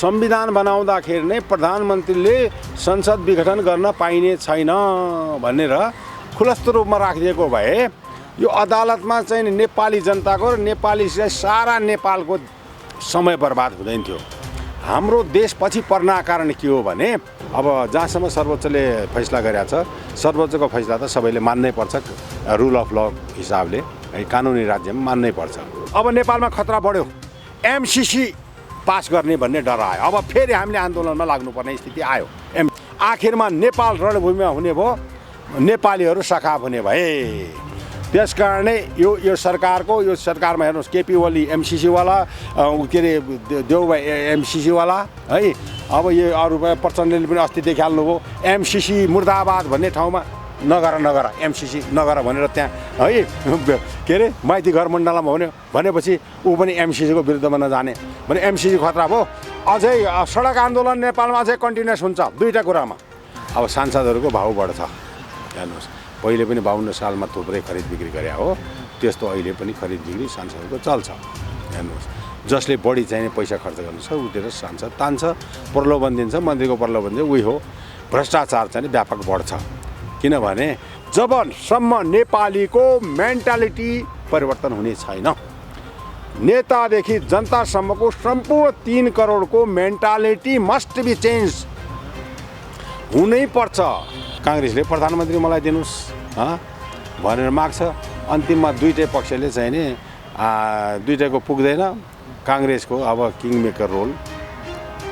संविधान बनाउँदाखेरि नै प्रधानमन्त्रीले संसद विघटन गर्न पाइने छैन भनेर खुलस्त रूपमा राखिदिएको भए यो अदालतमा चाहिँ नेपाली जनताको र नेपाली सारा नेपालको समय बर्बाद हुँदैन थियो। हाम्रो देश पछि पर्न कारण के हो भने अब जहाँसम्म सर्वोच्चले फैसला गरेको छ, सर्वोच्चको फैसला त सबैले मान्नै पर्छ, रुल अफ ल हिसाबले है, कानुनी राज्यमा मान्नै पर्छ। अब नेपालमा खतरा बढ्यो, एमसिसी पास गर्ने भन्ने डर आयो। अब फेरि हामीले आन्दोलनमा लाग्नुपर्ने स्थिति आयो। आखिरमा नेपाल रणभूमिमा हुने भयो, नेपालीहरू सखाप हुने भए। त्यसकारणै यो सरकारमा हेर्नुहोस्, केपी ओली एमसिसीवाला, के अरे देउबा एमसिसीवाला है। अब यो अरू प्रचण्डले पनि अस्ति देखिहाल्नुभयो, एमसिसी मुर्दाबाद भन्ने ठाउँमा नगर एमसिसी नगर भनेर त्यहाँ है के अरे माइती घर मण्डलमा भनेपछि ऊ पनि एमसिसीको विरुद्धमा नजाने भने एमसिसी खतरा भयो। अझै सडक आन्दोलन नेपालमा अझै कन्टिन्युस हुन्छ दुईवटा कुरामा। अब सांसदहरूको भाउ बढ्छ। हेर्नुहोस्, पहिले पनि 52 सालमा थुप्रै खरिद बिक्री गरे हो, त्यस्तो अहिले पनि खरिद बिक्री सांसदहरूको चल्छ। हेर्नुहोस्, जसले बढी चाहिने पैसा खर्च गर्नु छ उठेर सांसद तान्छ, प्रलोभन दिन्छ, मन्त्रीको प्रलोभन चाहिँ उही हो। भ्रष्टाचार चाहिँ व्यापक बढ्छ। किनभने जबसम्म नेपालीको मेन्टालिटी परिवर्तन हुने छैन, नेतादेखि जनतासम्मको सम्पूर्ण 3 करोडको मेन्टालिटी मस्ट बी चेन्ज हुनै पर्छ। काङ्ग्रेसले प्रधानमन्त्री मलाई दिनुहोस् भनेर माग्छ, अन्तिममा दुईटै पक्षले चाहिँ नि दुईटैको पुग्दैन। काङ्ग्रेसको अब किङ मेकर रोल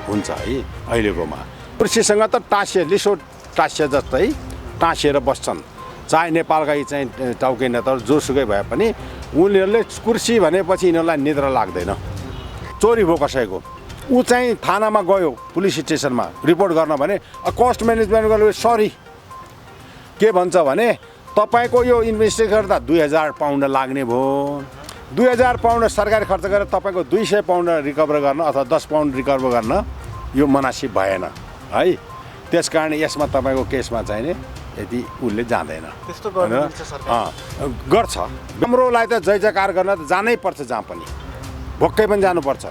हुन्छ है अहिलेकोमा। कृषिसँग त लिसो टाँसिए जस्तै टाँसिएर बस्छन्। चाहे नेपालका चाहिँ टाउके नेताहरू जोसुकै भए पनि उनीहरूले कुर्सी भनेपछि यिनीहरूलाई निद्रा लाग्दैन। चोरी भयो कसैको, ऊ चाहिँ थानामा गयो, पुलिस स्टेसनमा रिपोर्ट गर्न भने कस्ट म्यानेजमेन्ट गर्नु सरी के भन्छ भने तपाईँको यो इन्भेस्टिगेसन गर्दा 2000 पाउन्ड लाग्ने भयो। 2000 पाउन्ड सरकारी खर्च गरेर तपाईँको 200 पाउन्ड रिकभर गर्न अथवा 10 पाउन्ड रिकभर गर्न यो मनासिब भएन है। त्यसकारण यसमा तपाईँको केसमा चाहिने यदि उसले जाँदैन, त्यस्तो गर्छ। राम्रोलाई त जय जयकार गर्न त जानै पर्छ, जहाँ पनि भोकै पनि जानुपर्छ,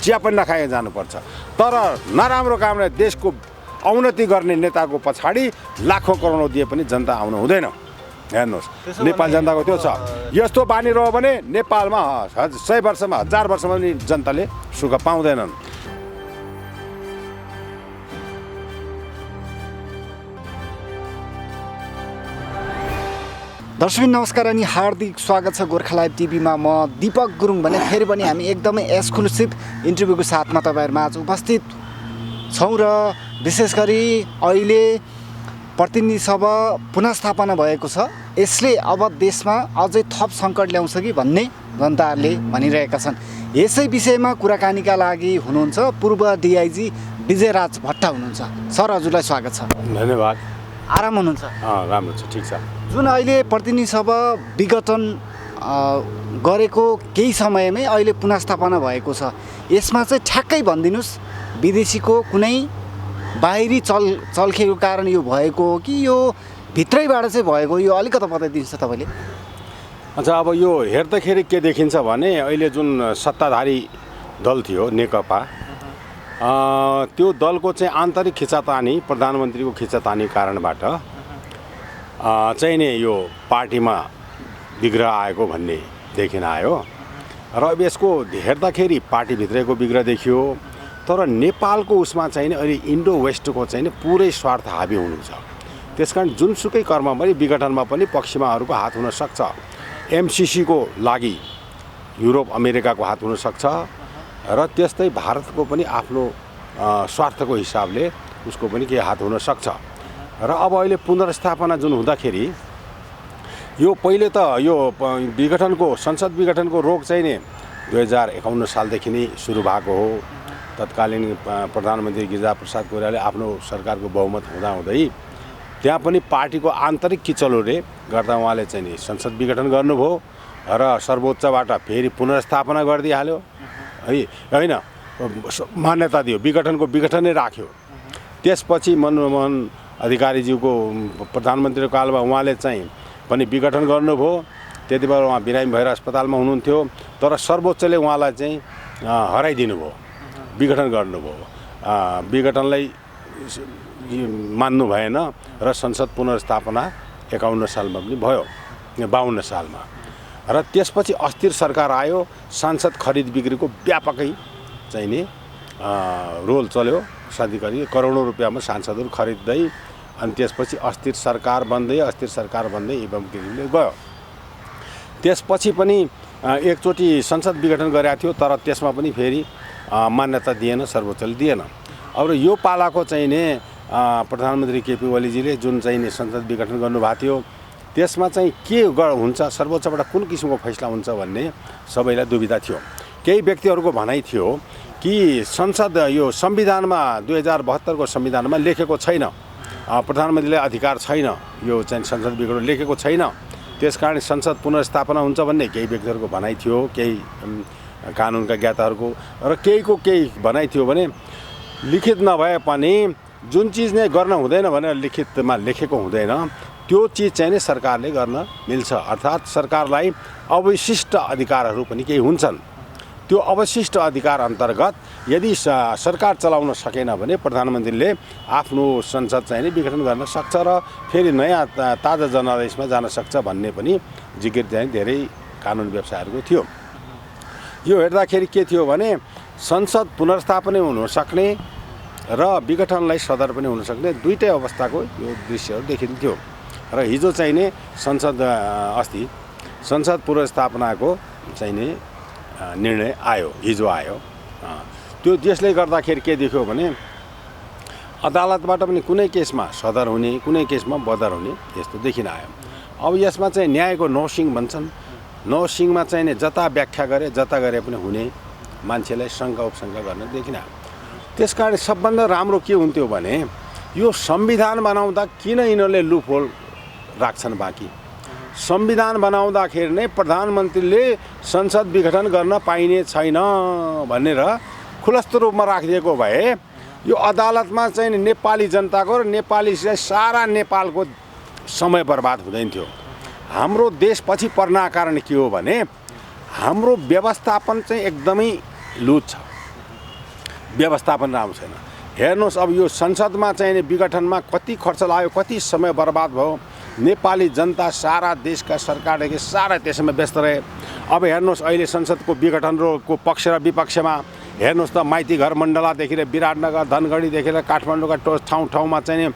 चिया पनि नखाएर जानुपर्छ। तर नराम्रो कामले देशको अवनति गर्ने नेताको पछाडि लाखौँ करोडौँ दिए पनि जनता आउनु हुँदैन। हेर्नुहोस्, नेपाल जनताको त्यो छ। यस्तो बानी रह्यो भने नेपालमा 100 वर्षमा 1000 वर्षमा पनि जनताले सुख पाउँदैनन्। दर्शक नमस्कार अनि हार्दिक स्वागत छ गोर्खा लाइभ टिभीमा। म दीपक गुरुङ भने फेरि पनि हामी एकदमै एक्सक्लुसिभ इन्टरभ्यूको साथमा तपाईँहरूमा आज उपस्थित छौँ र विशेष गरी अहिले प्रतिनिधि सभा पुनःस्थापना भएको छ। यसले अब देशमा अझै थप सङ्कट ल्याउँछ कि भन्ने जनताहरूले भनिरहेका छन्। यसै विषयमा कुराकानीका लागि हुनुहुन्छ पूर्व डिआइजी विजयराज भट्ट हुनुहुन्छ। सर, हजुरलाई स्वागत छ। धन्यवाद। आराम हुनुहुन्छ? राम्रो छ, ठिक छ। जुन अहिले प्रतिनिधि सभा विघटन गरेको केही समयमै अहिले पुनःस्थापना भएको छ, यसमा चाहिँ ठ्याक्कै भनिदिनुहोस्, विदेशीको कुनै बाहिरी चलखेलको कारण यो भएको हो कि यो भित्रैबाट चाहिँ भएको, यो अलिकति बताइदिनुहोस् तपाईँले। अच्छा, अब यो हेर्दाखेरि के देखिन्छ भने अहिले जुन सत्ताधारी दल थियो नेकपा, त्यो दलको चाहिँ आन्तरिक खिचातानी, प्रधानमन्त्रीको खिचातानी कारणबाट चाहिँ नि यो पार्टीमा विग्रह आएको भन्ने देखिन आयो। र अब यसको हेर्दाखेरि पार्टीभित्रैको विग्रह देखियो, तर नेपालको उसमा चाहिँ नि अहिले इन्डो वेस्टको चाहिँ नि पुरै स्वार्थ हाबी हुनु छ। त्यसकारण जुनसुकै कर्ममा पनि विघटनमा पनि पश्चिमाहरूको हात हुनसक्छ। एमसिसीको लागि युरोप अमेरिकाको हात हुनसक्छ र त्यस्तै भारतको पनि आफ्नो स्वार्थको हिसाबले उसको पनि केही हात हुनसक्छ। र अब अहिले पुनर्स्थापना जुन हुँदाखेरि यो पहिले त यो विघटनको संसद विघटनको रोग चाहिँ नि 2051 सालदेखि नै सुरु भएको हो। तत्कालीन प्रधानमन्त्री गिरिजाप्रसाद कोइरालाले आफ्नो सरकारको बहुमत हुँदाहुँदै त्यहाँ पनि पार्टीको आन्तरिक किचलोले गर्दा उहाँले चाहिँ नि संसद विघटन गर्नुभयो र सर्वोच्चबाट फेरि पुनर्स्थापना गरिदिइहाल्यो है, होइन, मान्यता दियो, विघटनै राख्यो। त्यसपछि मनमोहन अधिकारीज्यूको प्रधानमन्त्रीको कालमा उहाँले चाहिँ पनि विघटन गर्नुभयो। त्यति बेला उहाँ बिरामी भएर अस्पतालमा हुनुहुन्थ्यो, तर सर्वोच्चले उहाँलाई चाहिँ हराइदिनु भयो, विघटन गर्नुभयो। विघटनलाई मान्नु भएन र संसद पुनर्स्थापना 51 सालमा पनि भयो, 52 सालमा। र त्यसपछि अस्थिर सरकार आयो, सांसद खरिद बिक्रीको व्यापकै चाहिँ नि रोल चल्यो। सधैँभरि करोडौँ रुपियाँमा सांसदहरू खरिद्दै अनि त्यसपछि अस्थिर सरकार बन्दै एवं गिरीले गयो। त्यसपछि पनि एकचोटि संसद विघटन गरेको थियो, तर त्यसमा पनि फेरि मान्यता दिएन, सर्वोच्चले दिएन। अब यो पालाको चाहिँ नि प्रधानमन्त्री केपी ओलीजीले जुन चाहिँ नि संसद विघटन गर्नुभएको थियो, त्यसमा चाहिँ के हुन्छ, सर्वोच्चबाट कुन किसिमको फैसला हुन्छ भन्ने सबैलाई दुविधा थियो। केही व्यक्तिहरूको भनाइ थियो कि संसद यो संविधानमा 2072 को संविधानमा लेखेको छैन, प्रधानमन्त्रीलाई अधिकार छैन, यो चाहिँ संसद विघटन लेखेको छैन, त्यसकारण संसद पुनर्स्थापना हुन्छ भन्ने केही व्यक्तिहरूको भनाइ थियो, केही कानुनका ज्ञाताहरूको। र केही भनाइ थियो भने लिखित नभए पनि जुन चिज नै गर्न हुँदैन भनेर लिखितमा लेखेको हुँदैन, त्यो चिज चाहिँ नै सरकारले गर्न मिल्छ। अर्थात् सरकारलाई अवशिष्ट अधिकारहरू पनि केही हुन्छन्। त्यो अवशिष्ट अधिकार अन्तर्गत यदि सरकार चलाउन सकेन भने प्रधानमन्त्रीले आफ्नो संसद चाहिँ नि विघटन गर्न सक्छ र फेरि नयाँ ताजा जनादेशमा जान सक्छ भन्ने पनि जिकिर चाहिँ धेरै कानुन व्यवसायहरूको थियो। यो हेर्दाखेरि के थियो भने संसद पुनर्स्थापना हुन सक्ने र विघटनलाई सदर पनि हुन सक्ने दुईटै अवस्थाको यो दृश्यहरू देखिन्थ्यो। र हिजो चाहिँ नि अस्ति संसद पुनर्स्थापनाको चाहिँ नि निर्णय आयो, हिजो आयो। त्यो त्यसले गर्दाखेरि के देख्यो भने अदालतबाट पनि कुनै केसमा सदर हुने, कुनै केसमा बदर हुने यस्तो देखिन आयो। अब यसमा चाहिँ न्यायको नौसिङ भन्छन्, नौसिङमा चाहिँ नि जता व्याख्या गरे पनि हुने, मान्छेलाई शङ्का उपशङ्का गर्न देखिन आयो। त्यसकारण सबभन्दा राम्रो के हुन्थ्यो भने यो संविधान बनाउँदा किन यिनीहरूले लुपहोल राख्छन् बाँकी? संविधान बनाउँदाखेरि नै प्रधानमन्त्रीले संसद विघटन गर्न पाइने छैन भनेर खुलस्त रूपमा राखिदिएको भए यो अदालतमा चाहिँ नेपाली जनताको र नेपाली सारा नेपालको समय बर्बाद हुँदैन थियो। हाम्रो देश पछि पर्न कारण के हो भने हाम्रो व्यवस्थापन चाहिँ एकदमै लुज छ, व्यवस्थापन राम्रो छैन। हेर्नुहोस्, अब यो संसदमा चाहिँ विघटनमा कति खर्च लाग्यो, कति समय बर्बाद भयो। नेपाली जनता सारा देशका सरकारदेखि सारा त्यसमा व्यस्त रहे। अब हेर्नुहोस्, अहिले संसदको विघटनको पक्ष र विपक्षमा हेर्नुहोस् त, माइती घर मण्डलादेखि विराटनगर, धनगढीदेखि काठमाडौँका ठाउँमा चाहिँ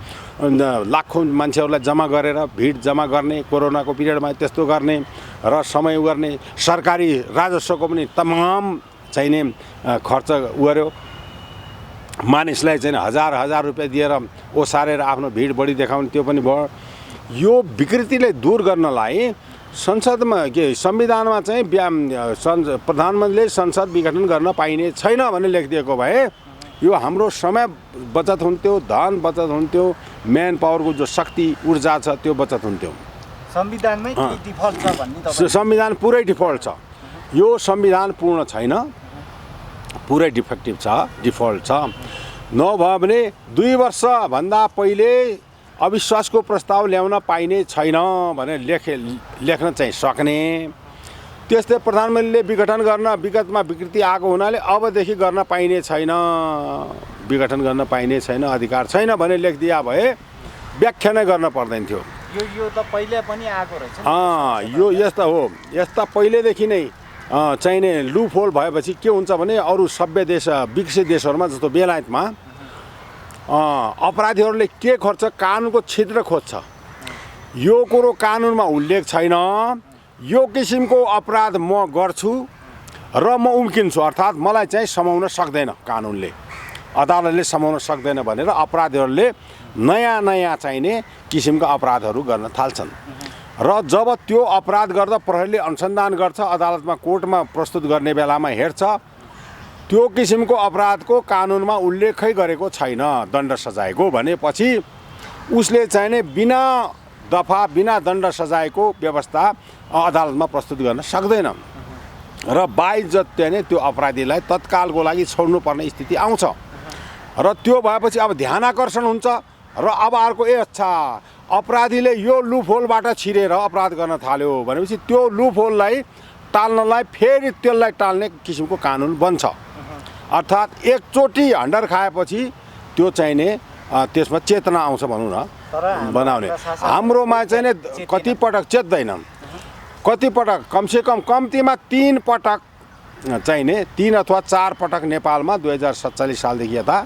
लाखौँ मान्छेहरूलाई जम्मा गरेर भिड जम्मा गर्ने, कोरोनाको पिरियडमा त्यस्तो गर्ने र समय गर्ने, सरकारी राजस्वको पनि तमाम चाहिँ नि खर्च गर्यो। मानिसलाई चाहिँ हजार रुपियाँ दिएर ओसारेर आफ्नो भिड बढी देखाउने, त्यो पनि भयो। यो विकृतिलाई दूर गर्नलाई संसदमा संविधानमा चाहिँ प्रधानमन्त्रीले संसद विघटन गर्न पाइने छैन भनेर लेखिदिएको भए यो हाम्रो समय बचत हुन्थ्यो, धन बचत हुन्थ्यो, म्यान पावरको जो शक्ति ऊर्जा छ त्यो बचत हुन्थ्यो। संविधानमै डिफल्ट छ भन्ने संविधान पुरै डिफल्ट छ। यो संविधान पूर्ण छैन, पुरै डिफेक्टिभ छ, डिफल्ट छ। नभए भने 2 वर्षभन्दा पहिले अविश्वासको प्रस्ताव ल्याउन पाइने छैन भनेर लेख्न चाहिँ सक्ने। त्यस्तै प्रधानमन्त्रीले विघटन गर्न विगतमा विकृति आएको हुनाले अबदेखि गर्न पाइने छैन, विघटन गर्न पाइने छैन, अधिकार छैन भनेर लेखिदिया भए व्याख्या नै गर्न पर्दैन थियो। यो त पहिले पनि आएको रहेछ। यो यस्ता हो, यस्ता पहिलेदेखि नै चाहिँ नै लुप होल भएपछि के हुन्छ भने अरू सभ्य देश, विकसित देशहरूमा जस्तो बेलायतमा अपराधीहरूले के खोज्छ, कानुनको छिद्र खोज्छ। यो कुरो कानुनमा उल्लेख छैन, यो किसिमको अपराध म गर्छु र म उम्किन्छु, अर्थात् मलाई चाहिँ समाउन सक्दैन, कानुनले अदालतले समाउन सक्दैन भनेर अपराधीहरूले नयाँ चाहिने किसिमका अपराधहरू गर्न थाल्छन्। र जब त्यो अपराध गर्दा प्रहरीले अनुसन्धान गर्छ, अदालतमा कोर्टमा प्रस्तुत गर्ने बेलामा हेर्छ, त्यो किसिमको अपराधको कानुनमा उल्लेखै गरेको छैन दण्ड सजायको भनेपछि उसले चाहिने बिना दफा बिना दण्ड सजायको व्यवस्था अदालतमा प्रस्तुत गर्न सक्दैन र बाइज्जत नै त्यो अपराधीलाई तत्कालको लागि छोड्नुपर्ने स्थिति आउँछ। र त्यो भएपछि अब ध्यान आकर्षण हुन्छ र अब अर्को अच्छा अपराधीले यो लुपहोलबाट छिरेर अपराध गर्न थाल्यो भनेपछि त्यो लुपहोललाई टाल्नलाई फेरि त्यसलाई टाल्ने किसिमको कानुन बन्छ। अर्थात् एकचोटि हन्डर खाएपछि त्यो चाहिने त्यसमा चेतना आउँछ भनौँ न बनाउने। हाम्रोमा चाहिँ नि कतिपटक चेत्दैन, कतिपटक कमसेकम कम्तीमा 3 पटक चाहिने 3 अथवा 4 पटक नेपालमा 2047 सालदेखि यता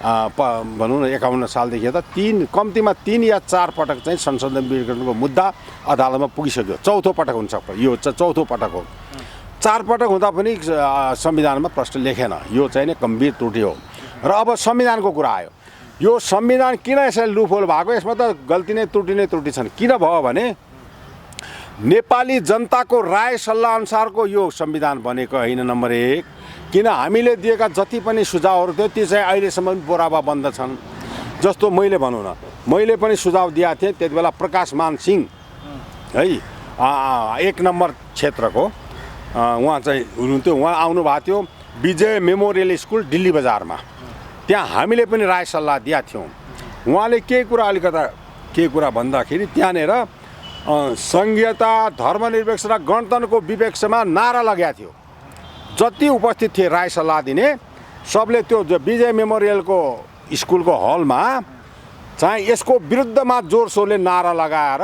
भनौँ न 51 सालदेखि यता कम्तीमा 3 या 4 पटक चाहिँ संशोधन विधेयकको मुद्दा अदालतमा पुगिसक्यो। चौथो पटक हुनसक्छ, यो चाहिँ चौथो पटक हो। 4 पटक हुँदा पनि संविधानमा प्रश्न लेखेन, यो चाहिँ नि गम्भीर त्रुटि हो। र अब संविधानको कुरा आयो, यो संविधान किन यसरी लुफोल भएको, यसमा त गल्ती नै त्रुटि छन्। किन भयो भने नेपाली जनताको राय सल्लाह अनुसारको यो संविधान बनेको होइन नम्बर 1। किन हामीले दिएका जति पनि सुझावहरू थियो ती चाहिँ अहिलेसम्म बोराबा बन्द छन्। जस्तो मैले भनौँ न, मैले पनि सुझाव दिएको थिएँ त्यति बेला प्रकाशमान सिंह है 1 नम्बर क्षेत्रको उहाँ चाहिँ हुनुहुन्थ्यो, उहाँ आउनुभएको थियो विजय मेमोरियल स्कुल दिल्ली बजारमा, त्यहाँ हामीले पनि राय सल्लाह दिएका थियौँ। उहाँले केही कुरा भन्दाखेरि त्यहाँनिर सङ्घीयता, धर्मनिरपेक्ष र गणतन्त्रको विपेक्षमा नारा लगाएको थियो। जति उपस्थित थिए राय सल्लाह दिने सबले त्यो विजय मेमोरियलको स्कुलको हलमा चाहिँ यसको विरुद्धमा जोरसोरले नारा लगाएर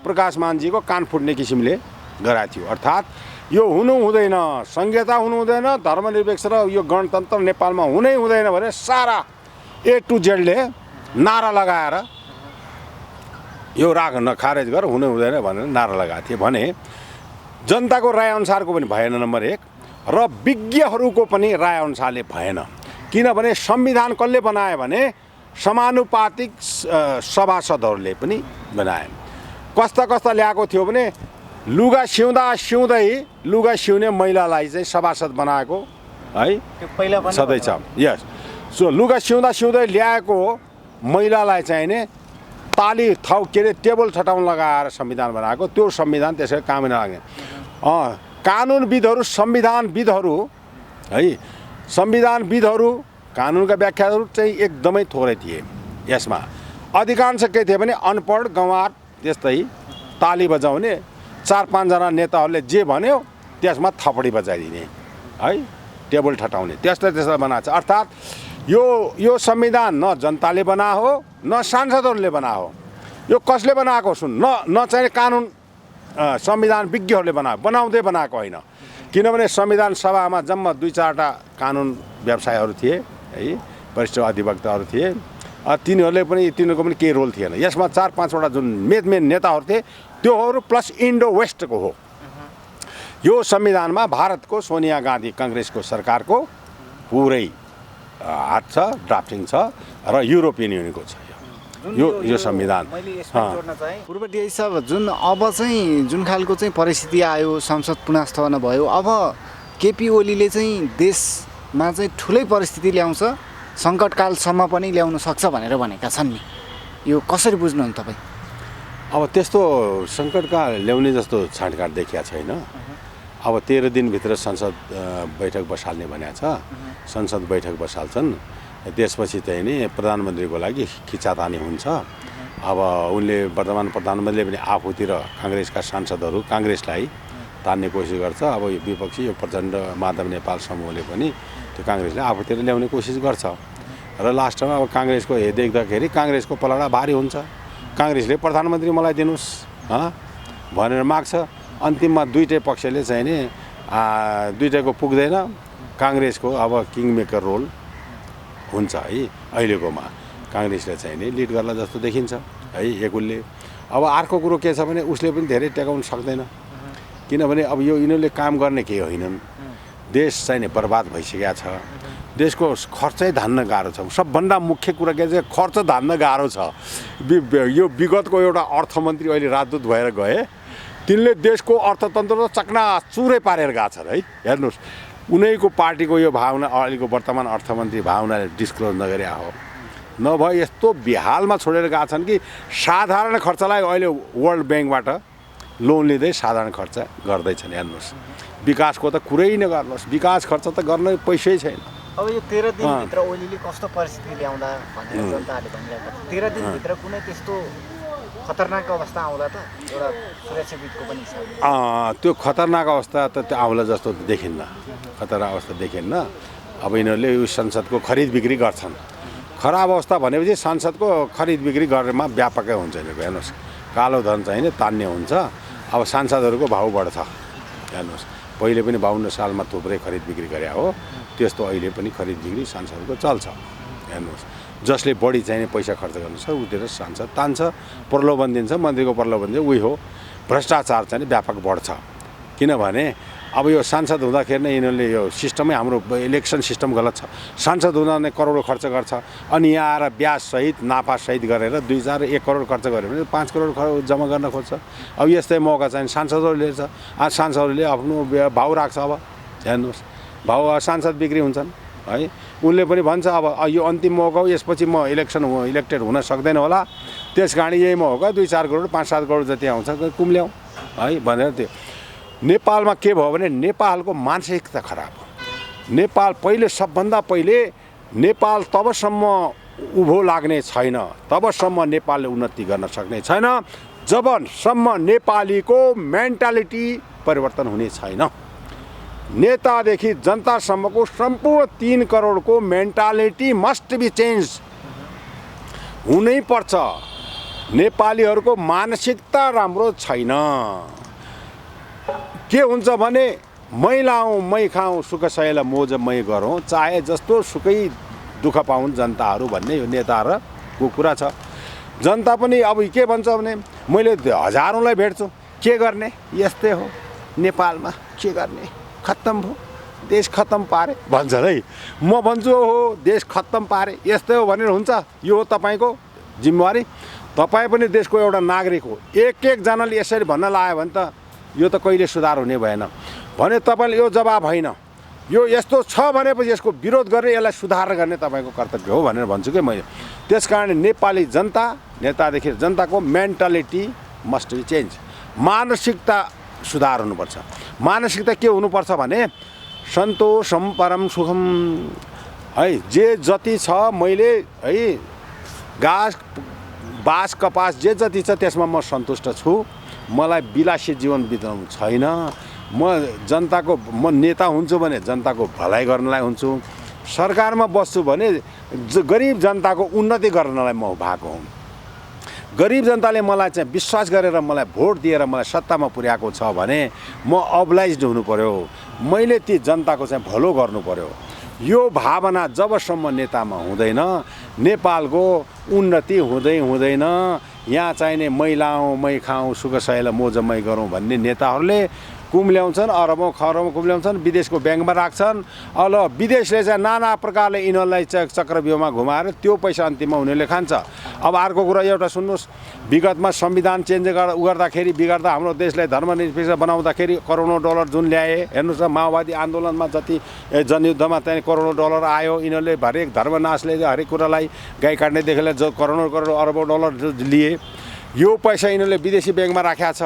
प्रकाशमानजीको कान फुट्ने किसिमले गराएको थियो। अर्थात् यो हुनु हुँदैन, सङ्घीयता हुनु हुँदैन, धर्मनिरपेक्ष र यो गणतन्त्र नेपालमा हुनै हुँदैन भने सारा A to Z ले नारा लगाएर यो खारेज गर, हुनै हुँदैन भनेर नारा लगाएको थिए भने जनताको राय अनुसारको पनि भएन नम्बर 1 र विज्ञहरूको पनि राय अनुसारले भएन। किनभने संविधान कसले बनायो भने समानुपातिक सभासदहरूले पनि बनाए। कस्ता ल्याएको थियो भने लुगा सिउने महिलालाई चाहिँ सभासद बनाएको है, त्यो पहिला पनि सधैँ छ। यस, सो लुगा सिउँदै ल्याएको महिलालाई चाहिँ नि टेबल ठटाउन लगाएर संविधान बनाएको। त्यो संविधान त्यसरी कामै नलाग्ने। कानुनविदहरू, संविधानविदहरू कानुनका व्याख्याहरू चाहिँ एकदमै थोरै थिए। यसमा अधिकांश के थिए भने अनपढ गँवार, त्यस्तै ताली बजाउने 4-5 जना नेताहरूले जे भन्यो त्यसमा थपडी बजाइदिने है, टेबल ठटाउने, त्यस्ता बनाएको छ। अर्थात् यो संविधान न जनताले बनाएको हो न सांसदहरूले बनाएको हो। यो कसले बनाएको सुन, न चाहिँ कानुन संविधान विज्ञहरूले बनाउँदै बनाएको होइन। किनभने संविधान सभामा जम्मा 2-4टा कानुन व्यवसायहरू थिए है, वरिष्ठ अधिवक्ताहरू थिए। तिनीहरूको पनि केही रोल थिएन यसमा। 4-5वटा जुन मेन नेताहरू थिए त्योहरू प्लस इन्डो वेस्टको हो। यो संविधानमा भारतको सोनिया गान्धी काङ्ग्रेसको सरकारको पुरै हात छ, ड्राफ्टिङ छ र युरोपियन युनियनको छ यो संविधान। पूर्व डिआई साहब, जुन खालको चाहिँ परिस्थिति आयो, संसद पुनः स्थापना भयो, अब केपी ओलीले चाहिँ देशमा चाहिँ ठुलै परिस्थिति ल्याउँछ, सङ्कटकालसम्म पनि ल्याउन सक्छ भनेर भनेका छन् नि, यो कसरी बुझ्नुहुन्छ तपाईँ? अब त्यस्तो सङ्कटकाल ल्याउने जस्तो छाँटकाँट देखिया छैन। अब 13 दिनभित्र संसद बैठक बसाल्ने भनेको छ। संसद बैठक बसाल्छन्, त्यसपछि चाहिँ नि प्रधानमन्त्रीको लागि खिचातानी हुन्छ। अब उनले वर्तमान प्रधानमन्त्रीले पनि आफूतिर काङ्ग्रेसका सांसदहरू काङ्ग्रेसलाई तान्ने कोसिस गर्छ। अब यो विपक्षी यो प्रचण्ड माधव नेपाल समूहले पनि त्यो काङ्ग्रेसले आफूतिर ल्याउने कोसिस गर्छ र लास्टमा अब काङ्ग्रेसको देख्दाखेरि काङ्ग्रेसको पलडा भारी हुन्छ। काङ्ग्रेसले प्रधानमन्त्री मलाई दिनुहोस् भनेर माग्छ। अन्तिममा दुईटै पक्षले चाहिँ नि दुईटैको पुग्दैन। काङ्ग्रेसको अब किङमेकर रोल हुन्छ है अहिलेकोमा। काङ्ग्रेसले चाहिँ नि लिड गर्ला जस्तो देखिन्छ है एकुलले। अब अर्को कुरो के छ भने उसले पनि धेरै टेकाउन सक्दैन, किनभने अब यो यिनीहरूले काम गर्ने केही होइनन्। देश चाहिँ नि बर्बाद भइसकेको छ। देशको खर्चै धान्न गाह्रो छ। सबभन्दा मुख्य कुरा के छ, खर्च धान्न गाह्रो छ। यो विगतको एउटा अर्थमन्त्री अहिले राजदूत भएर गए, तिनले देशको अर्थतन्त्र चकनाचुरै पारेर गएको छ है। हेर्नुहोस्, उनैको पार्टीको यो भावना, अहिलेको वर्तमान अर्थमन्त्री भावनाले डिस्क्लोज नगरे हो, नभए यस्तो बिहालमा छोडेर गएको छन् कि साधारण खर्चलाई अहिले वर्ल्ड ब्याङ्कबाट लोन लिँदै साधारण खर्च गर्दैछन्। हेर्नुहोस्, विकासको त कुरै नगर्नुहोस्, विकास खर्च त गर्न पैसै छैन। अब यो 13 दिनभित्र ओलीले कस्तो परिस्थिति ल्याउँदा भनेर जनताले भनिरहेको छ। 13 दिनभित्र कुनै त्यस्तो खतरनाक अवस्था आउँला त एउटा सुरक्षाविदको पनि हिसाबले? त्यो खतरनाक अवस्था त त्यो आउला जस्तो देखिन्न। खतरनाक अवस्था देखिन्न। अब यिनीहरूले यो संसदको खरिद बिक्री गर्छन्। खराब अवस्था भनेपछि संसदको खरिद बिक्री गरेमा व्यापकै हुन्छ यिनीहरूको। हेर्नुहोस् कालो धन चाहिँ नि तान्ने हुन्छ। अब सांसदहरूको भाउ बढ्छ। हेर्नुहोस् पहिले पनि 52 सालमा थुप्रै खरिद बिक्री गरे हो, त्यस्तो अहिले पनि खरिद बिक्री सांसदको चल्छ। हेर्नुहोस् जसले बढी चाहिने पैसा खर्च गर्नु छ उतिर सांसद तान्छ, प्रलोभन दिन्छ, मन्त्रीको प्रलोभन दिन्छ, उही हो भ्रष्टाचार चाहिँ व्यापक बढ्छ। किनभने अब यो सांसद हुँदाखेरि नै यिनीहरूले यो सिस्टमै हाम्रो इलेक्सन सिस्टम गलत छ। सांसद हुँदा नै करोडौँ खर्च गर्छ, अनि यहाँ आएर ब्याजसहित नाफासहित गरेर 2-4-1 करोड खर्च गऱ्यो भने 5 करोड जम्मा गर्न खोज्छ। अब यस्तै मौका चाहिँ सांसदहरूले छ। आज सांसदहरूले आफ्नो भाउ राख्छ। अब हेर्नुहोस् भाउ सांसद बिक्री हुन्छन् है। उनले पनि भन्छ अब यो अन्तिम मौका हो, यसपछि म इलेक्टेड हुन सक्दैन होला, त्यस कारण यही मौका 2-4 करोड 5-7 करोड जति आउँछ कुम्ल्याउँ है भनेर। त्यो नेपालमा के भयो भने नेपालको मानसिकता खराब हो। नेपाल पहिले सबभन्दा पहिले नेपाल तबसम्म उभो लाग्ने छैन, तबसम्म नेपालले उन्नति गर्न सक्ने छैन जबसम्म नेपालीको मेन्टालिटी परिवर्तन हुने छैन। नेतादेखि जनतासम्मको सम्पूर्ण 3 करोडको मेन्टालिटी मस्ट बी चेन्ज हुनै पर्छ। नेपालीहरूको मानसिकता राम्रो छैन। के हुन्छ भने मै लाउँ मै खाउँ सुख सहेला मोज मै गरौँ, चाहे जस्तो सुकै दुःख पाउन् जनताहरू भन्ने यो नेताहरूको कुरा छ। जनता पनि अब के भन्छ भने मैले हजारौँलाई भेट्छु, के गर्ने, यस्तै हो नेपालमा, के गर्ने, खत्तम भयो, देश खत्तम पारे भन्छन् है। म भन्छु हो देश खत्तम पारे यस्तै हो भनेर हुन्छ? यो हो तपाईँको जिम्मेवारी। तपाईँ पनि देशको एउटा नागरिक हो। एक-एकजनाले यसरी भन्न लाग्यो भने त यो त कहिले सुधार हुने भएन। भने तपाईँले यो जवाब होइन, यो यस्तो छ भनेपछि यसको विरोध गरेर यसलाई सुधार गर्ने तपाईँको कर्तव्य हो भनेर भन्छु कि मैले। त्यस कारण नेपाली जनता, नेतादेखि जनताको मेन्टालिटी मस्ट बी चेन्ज। मानसिकता सुधार हुनुपर्छ। मानसिकता के हुनुपर्छ भने सन्तोषम परम सुखम है। जे जति छ मैले है घाँस बाँस कपास जे जति छ त्यसमा म सन्तुष्ट छु। मलाई विलासी जीवन बिताउनु छैन। म जनताको नेता हुन्छु भने जनताको भलाइ गर्नलाई हुन्छु। सरकारमा बस्छु भने गरिब जनताको उन्नति गर्नलाई म भएको हुँ। गरिब जनताले मलाई चाहिँ विश्वास गरेर मलाई भोट दिएर मलाई सत्तामा पुर्याएको छ भने म अब्लाइज्ड हुनु पर्यो। मैले ती जनताको चाहिँ भलो गर्नु पर्यो। यो भावना जबसम्म नेतामा हुँदैन नेपालको उन्नति हुँदैन। यहाँ चाहिने मै लाउँ मै खाउँ सुख सहेला मोज मै गरौँ भन्ने नेताहरूले कुम्ल्याउँछन्, अरबौँ खरबौँ कुम्ल्याउँछन्, विदेशको ब्याङ्कमा राख्छन्। अब विदेशले चाहिँ नाना प्रकारले यिनीहरूलाई चाहिँ चक्रव्यूहमा घुमाएर त्यो पैसा अन्तिममा उनीहरूले खान्छ। अब अर्को कुरा एउटा सुन्नुहोस्, विगतमा संविधान चेन्ज गर्दाखेरि बिगार्दा हाम्रो देशलाई धर्मनिरपेक्ष बनाउँदाखेरि करोडौँ डलर जुन ल्याए, हेर्नुहोस् न माओवादी आन्दोलनमा जति जनयुद्धमा चाहिँ करोडौँ डलर आयो, यिनीहरूले हरेक धर्मनाशले हरेक कुरालाई गाई काट्नेदेखि लिएर जो करोडौँ अरबौँ डलर लिए, यो पैसा यिनीहरूले विदेशी ब्याङ्कमा राखेको छ।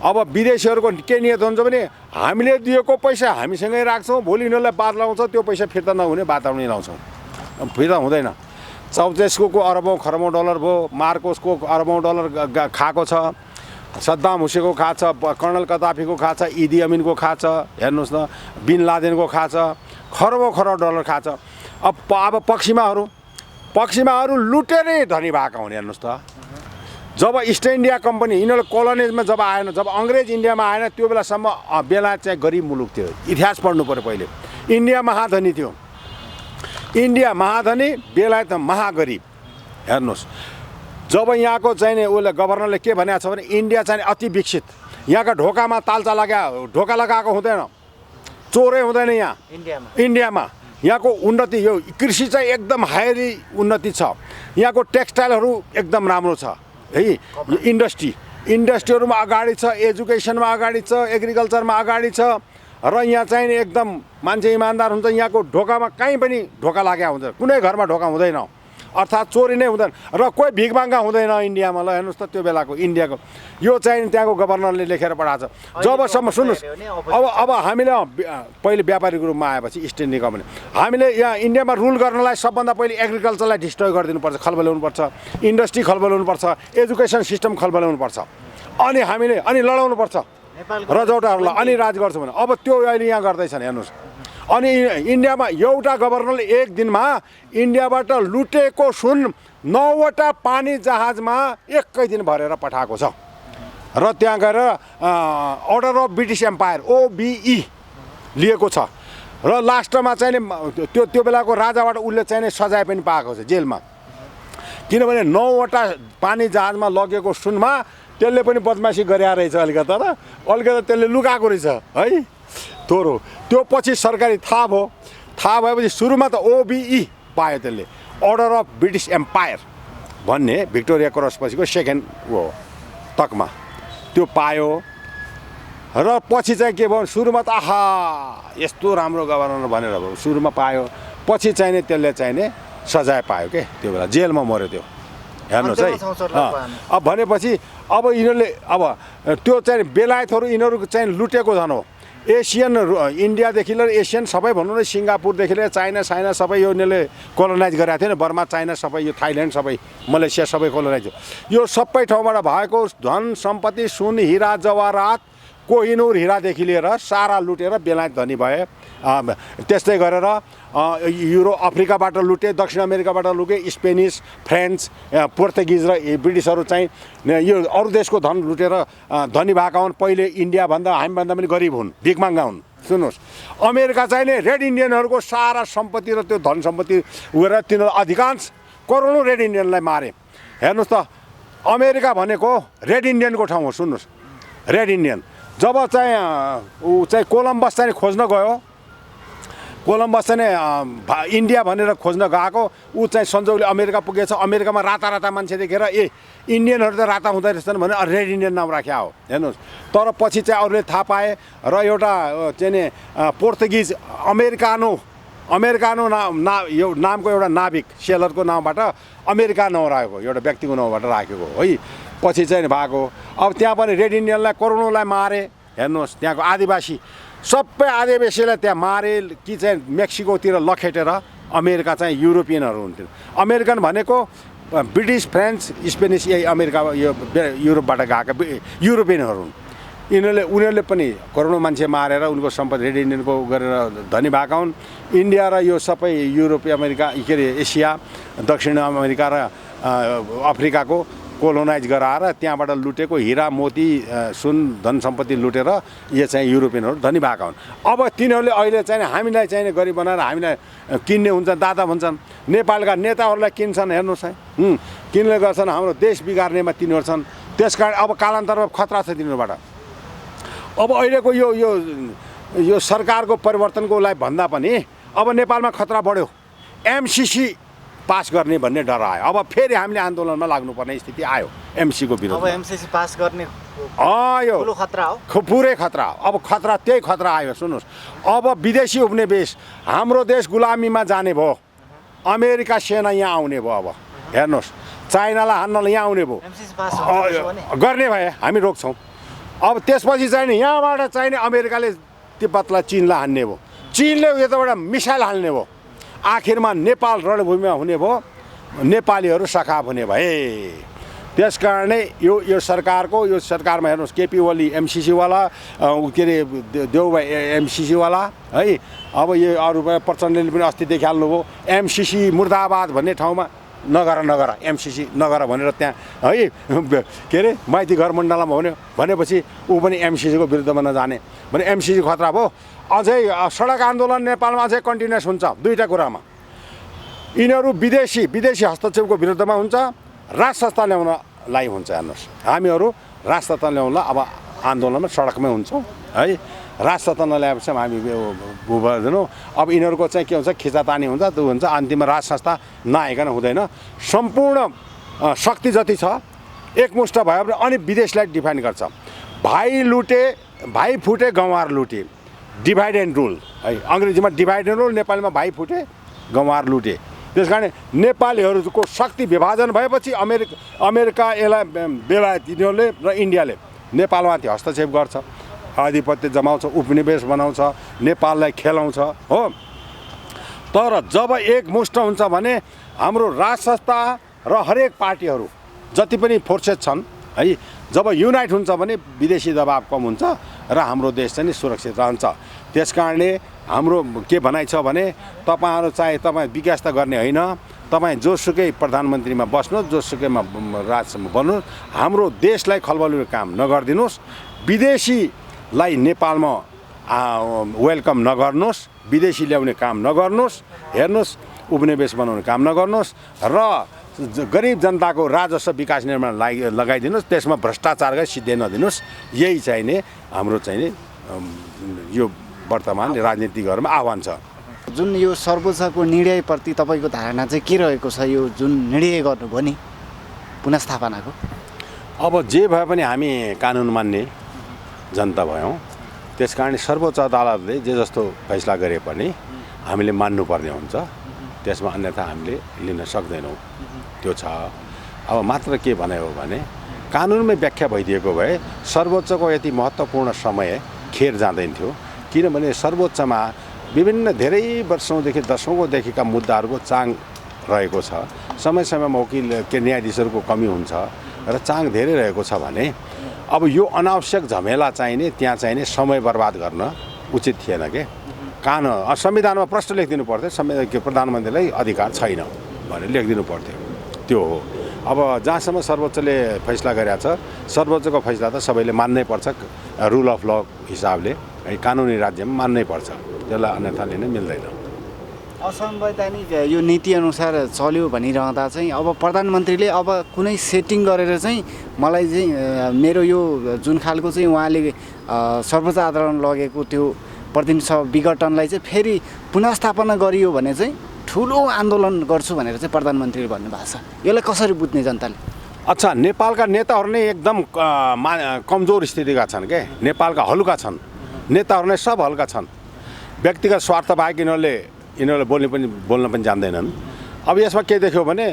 अब विदेशीहरूको के नियत हुन्छ भने हामीले दिएको पैसा हामीसँगै राख्छौँ, भोलि यिनीहरूलाई बात लाउँछ, त्यो पैसा फिर्ता नहुने वातावरण लाउँछौँ, फिर्ता हुँदैन। चाउचेस्को अरबौँ खरबौँ डलर भयो, मार्कोसको अरबौँ डलर खाएको छ, सद्दाम हुसेनको खाएको छ, कर्नल कदाफीको खाएको छ, इदी अमिनको खाएको छ, हेर्नुहोस् न बिन लादेनको खाएको छ, खरबौँ खरब डलर खाएको छ। अब पश्चिमाहरू लुटेरै धनी भएका हुन्। हेर्नुहोस् त जब इस्ट इन्डिया कम्पनी यिनीहरूले कोलोनिजमा जब आएन, जब अङ्ग्रेज इन्डियामा आएन, त्यो बेलासम्म बेलायत चाहिँ गरिब मुलुक थियो। इतिहास पढ्नु पऱ्यो पहिले। इन्डिया महाधनी थियो, इन्डिया महाधनी, बेलायत महागरिब। हेर्नुहोस् जब यहाँको चाहिँ उसले गभर्नरले के भनेको छ भने इन्डिया चाहिँ अति विकसित, यहाँका ढोकामा तालचा ढोका लगाएको हुँदैन, चोरै हुँदैन यहाँ इन्डियामा। यहाँको उन्नति यो कृषि चाहिँ एकदम हाई उन्नति छ, यहाँको टेक्सटाइलहरू एकदम राम्रो छ है, इन्डस्ट्रीहरूमा अगाडि छ, एजुकेसनमा अगाडि छ, एग्रिकल्चरमा अगाडि छ, र यहाँ चाहिँ एकदम मान्छे इमान्दार हुन्छ। यहाँको ढोकामा कहीँ पनि ढोका लागेको हुँदैन, कुनै घरमा ढोका हुँदैन, अर्थात् चोरी नै हुँदैन, र कोही भिखमाग्गा हुँदैन इन्डियामा। ल हेर्नुहोस् त त्यो बेलाको इन्डियाको यो चाहिँ त्यहाँको गभर्नरले लेखेर पठाएको छ। जबसम्म सुन्नुहोस् अब हामीले पहिले व्यापारिक रूपमा आएपछि इस्ट इन्डिया कम्पनी हामीले यहाँ इन्डियामा रुल गर्नलाई सबभन्दा पहिले एग्रिकल्चरलाई डिस्ट्रोय गरिदिनुपर्छ, खलबलाउनुपर्छ, इन्डस्ट्री खलबलाउनुपर्छ, एजुकेसन सिस्टम खलबलाउनुपर्छ, अनि हामीले लडाउनुपर्छ रजौटाहरूलाई, अनि राज गर्छौँ भने। अब त्यो अहिले यहाँ गर्दैछन्। हेर्नुहोस् अनि इन्डियामा एउटा गभर्नरले एक दिनमा इन्डियाबाट लुटेको सुन 9वटा पानी जहाजमा एकै दिन भरेर पठाएको छ र त्यहाँ गएर order of British empire OBE लिएको छ र लास्टमा चाहिँ त्यो बेलाको राजाबाट उसले चाहिँ सजाय पनि पाएको छ जेलमा किनभने 9वटा पानी जहाजमा लगेको सुनमा त्यसले पनि बदमासी गरे रहेछ अलिकता र अलिकता त्यसले लुकाएको रहेछ है तोरो त्यो पछि सरकारी थाहा भएपछि सुरुमा त OBE पायो त्यसले अर्डर अफ ब्रिटिस एम्पायर भन्ने भिक्टोरिया क्रस पछिको सेकेन्ड हो तकमा त्यो पायो र पछि चाहिँ के भयो सुरुमा त आहा यस्तो राम्रो गभर्नर भनेर भयो सुरुमा पायो पछि चाहिँ त्यसले चाहिँ सजाय पायो के त्यो बेला जेलमा मर्यो त्यो हेर्नुहोस् है अब भनेपछि अब यिनीहरूले अब त्यो चाहिँ बेलायतहरू यिनीहरू चाहिँ लुटेको झन् हो एसियन इन्डियादेखि लिएर एसियन सबै भनौँ न सिङ्गापुरदेखि लिएर चाइना सबै यो यिनीहरूले कोलोनाइज गरेको थियो नि बर्मा चाइना सबै यो थाइल्यान्ड सबै मलेसिया सबै कोलोनाइज यो सबै ठाउँबाट भएको धन सम्पत्ति सुन हिरा जवाहरात कोहिनुर हिरादेखि लिएर सारा लुटेर बेलायत धनी भए त्यस्तै गरेर अफ्रिकाबाट लुटे दक्षिण अमेरिकाबाट लुटे स्पेनिस फ्रेन्च पोर्तुगिज र ब्रिटिसहरू चाहिँ यो अरू देशको धन लुटेर धनी भएका हुन् पहिले इन्डियाभन्दा हामीभन्दा पनि गरिब हुन् भिखमाङ्गा हुन् सुन्नुहोस् अमेरिका चाहिँ नि रेड इन्डियनहरूको सारा सम्पत्ति र त्यो धन सम्पत्ति गरेर तिनीहरू अधिकांश करोडौँ रेड इन्डियनलाई मारे हेर्नुहोस् त अमेरिका भनेको रेड इन्डियनको ठाउँ हो सुन्नुहोस् रेड इन्डियन जब चाहिँ ऊ चाहिँ कोलम्बस चाहिँ खोज्न गयो कोलम्बस चाहिँ इन्डिया भनेर खोज्न गएको ऊ चाहिँ सन्जोगले अमेरिका पुगेछ अमेरिकामा राता मान्छे देखेर इन्डियनहरू त राता हुँदो रहेछन् भने रेड इन्डियन नाम राख्या हो हेर्नुहोस् तर पछि चाहिँ अरूले थाहा पाए र एउटा चाहिँ पोर्तुगिज अमेरिकानो यो नामको एउटा नाविक सेलरको नामबाट अमेरिका नाउँ राखेको एउटा व्यक्तिको नाउँबाट राखेको है पछि चाहिँ भएको अब त्यहाँ पनि रेड इन्डियनलाई करोडौँलाई मारे हेर्नुहोस् त्यहाँको आदिवासी सबै आदिवासीलाई त्यहाँ मारे कि चाहिँ मेक्सिकोतिर लखेटेर अमेरिका चाहिँ युरोपियनहरू हुन्थ्यो अमेरिकन भनेको ब्रिटिस फ्रेन्च स्पेनिस यही अमेरिका यो युरोपबाट गएका युरोपियनहरू हुन् उनीहरूले पनि करोडौँ मान्छे मारेर उनको सम्पत्ति रेड इन्डियनको गरेर धनी भएका हुन् इन्डिया र यो सबै युरोप अमेरिका के अरे एसिया दक्षिण अमेरिका र अफ्रिकाको कोलोनाइज गराएर त्यहाँबाट लुटेको हिरा मोती सुन धन सम्पत्ति लुटेर यो चाहिँ युरोपियनहरू धनी भएका हुन् अब तिनीहरूले अहिले चाहिँ हामीलाई चाहिँ गरिब बनाएर हामीलाई किन्ने हुन्छन् दादा भन्छन् नेपालका नेताहरूलाई किन्छन् हेर्नुहोस् है किन्ने गर्छन् हाम्रो देश बिगार्नेमा तिनीहरू छन् त्यसकारण अब कालान्तरमा खतरा छ तिनीहरूबाट अब अहिलेको यो सरकारको परिवर्तनको लागि भन्दा पनि अब नेपालमा खतरा बढ्यो MCC पास गर्ने भन्ने डर आयो अब फेरि हामीले आन्दोलनमा लाग्नुपर्ने स्थिति आयो MCCको विरोधमा अब MCC पास गर्ने यो ठुलो खतरा हो पुरै खतरा अब खतरा त्यही खतरा आयो सुन्नुहोस् अब विदेशी उपनिवेश हाम्रो देश गुलामीमा जाने भयो अमेरिका सेना यहाँ आउने भयो अब हेर्नुहोस् चाइनालाई हान्नलाई यहाँ आउने भयो MCC पास गर्ने भए हामी रोक्छौँ अब त्यसपछि चाहिँ नि यहाँबाट चाहिँ नि अमेरिकाले तिब्बतलाई चीनलाई हान्ने भयो चीनले यताबाट मिसाइल हाल्ने भयो आखिरमा नेपाल रणभूमिमा हुने भयो नेपालीहरू सखाप हुने भए त्यस कारणले यो सरकारमा हेर्नुहोस् केपी ओली MCC वाला के अरे देउभाइ MCC वाला है अब यो अरू प्रचण्डले पनि अस्ति देखिहाल्नुभयो MCC मुर्दाबाद भन्ने ठाउँमा नगर MCC नगर भनेर त्यहाँ है के अरे माइती घर मण्डलमा भनेपछि ऊ पनि MCCको विरुद्धमा नजाने भने MCC खतरा भयो अझै सडक आन्दोलन नेपालमा अझै कन्टिन्युस हुन्छ दुईवटा कुरामा यिनीहरू विदेशी हस्तक्षेपको विरुद्धमा हुन्छ राज संस्था ल्याउनलाई हुन्छ हेर्नुहोस् हामीहरू राज संस्था ल्याउनलाई अब आन्दोलनमा सडकमै हुन्छौँ है राज संस्था नल्याएपछि हामी भइदिनौँ अब यिनीहरूको चाहिँ के हुन्छ खिचातानी हुन्छ त्यो हुन्छ अन्तिममा राज संस्था नआइकन हुँदैन सम्पूर्ण शक्ति जति छ एकमुष्ट भयो भने अनि विदेशलाई डिफाइन गर्छ भाइ फुटे गँवार लुटे डिभाइड एन्ड रुल है अङ्ग्रेजीमा डिभाइड एन्ड रुल नेपालीमा भाइ फुटे गँवार लुटे त्यस कारण नेपालीहरूको शक्ति विभाजन भएपछि अमेरिका यसलाई बेलायत यिनीहरूले र इन्डियाले नेपालमाथि हस्तक्षेप गर्छ आधिपत्य जमाउँछ उपनिवेश बनाउँछ नेपाललाई खेलाउँछ हो तर जब एकमुष्ट हुन्छ भने हाम्रो राज संस्था र हरेक पार्टीहरू जति पनि फोर्सेस छन् है जब युनाइट हुन्छ भने विदेशी दबाब कम हुन्छ र हाम्रो देश चाहिँ सुरक्षित रहन्छ त्यसकारणले हाम्रो के भनाइ छ भने तपाईँहरू चाहे तपाईँ विकास त गर्ने होइन, तपाईँ जोसुकै प्रधानमन्त्रीमा बस्नुहोस्, जोसुकैमा राजमा बन्नुहोस्, हाम्रो देशलाई खलबल काम नगरिदिनुहोस्, विदेशीलाई नेपालमा वेलकम नगर्नुहोस्, विदेशी ल्याउने काम नगर्नुहोस्, हेर्नुहोस् उपनिवेश बनाउने काम नगर्नुहोस् र गरिब जनताको राजस्व विकास निर्माण लगाइदिनुहोस्, त्यसमा भ्रष्टाचारकै सिद्धि नदिनुहोस्। यही चाहिने हाम्रो चाहिने यो वर्तमान राजनीतिकहरूमा आह्वान छ। जुन यो सर्वोच्चको निर्णयप्रति तपाईँको धारणा चाहिँ के रहेको छ? यो जुन निर्णय गर्नुभयो नि पुनर्स्थापनाको, अब जे भए पनि हामी कानुन मान्ने जनता भयौँ, त्यसकारण सर्वोच्च अदालतले जे जस्तो फैसला गरे पनि हामीले मान्नुपर्ने हुन्छ, त्यसमा अन्यथा हामीले लिन सक्दैनौँ। त्यो छ। अब मात्र के भने हो भने कानुनमै व्याख्या भइदिएको भए सर्वोच्चको यति महत्त्वपूर्ण समय खेर जाँदैन थियो, किनभने सर्वोच्चमा विभिन्न धेरै वर्षौँदेखि दशौँदेखिका मुद्दाहरूको चाङ रहेको छ। समय समयमा वकिल के न्यायाधीशहरूको कमी हुन्छ र चाङ धेरै रहेको छ भने अब यो अनावश्यक झमेला चाहिने त्यहाँ चाहिने समय बर्बाद गर्न उचित थिएन के। संविधानमा प्रश्न लेखिदिनु पर्थ्यो, प्रधानमन्त्रीलाई अधिकार छैन भनेर लेखिदिनु पर्थ्यो। त्यो हो। अब जहाँसम्म सर्वोच्चले फैसला गरेको छ, सर्वोच्चको फैसला त सबैले मान्नै पर्छ, रुल अफ ल हिसाबले कानुनी राज्यमा मान्नै पर्छ, त्यसलाई अन्यथा लिन मिल्दैन। असंवैधानिक यो नीतिअनुसार चल्यो भनिरहँदा चाहिँ अब प्रधानमन्त्रीले अब कुनै सेटिङ गरेर चाहिँ मलाई चाहिँ मेरो यो जुन खालको चाहिँ उहाँले सर्वोच्च अदालतमा लगेको त्यो प्रतिनिधि सभा विघटनलाई चाहिँ फेरि पुनर्स्थापना गरियो भने चाहिँ ठुलो आन्दोलन गर्छु भनेर चाहिँ प्रधानमन्त्रीले भन्नुभएको छ। यसलाई कसरी बुझ्ने जनताले? अच्छा, नेपालका नेताहरू नै एकदम कमजोर स्थितिका छन् के, नेपालका हल्का छन्, नेताहरू नै सब हल्का छन्। व्यक्तिगत स्वार्थ बाहेक यिनीहरूले बोल्न पनि जान्दैनन्। अब यसमा के देख्यो भने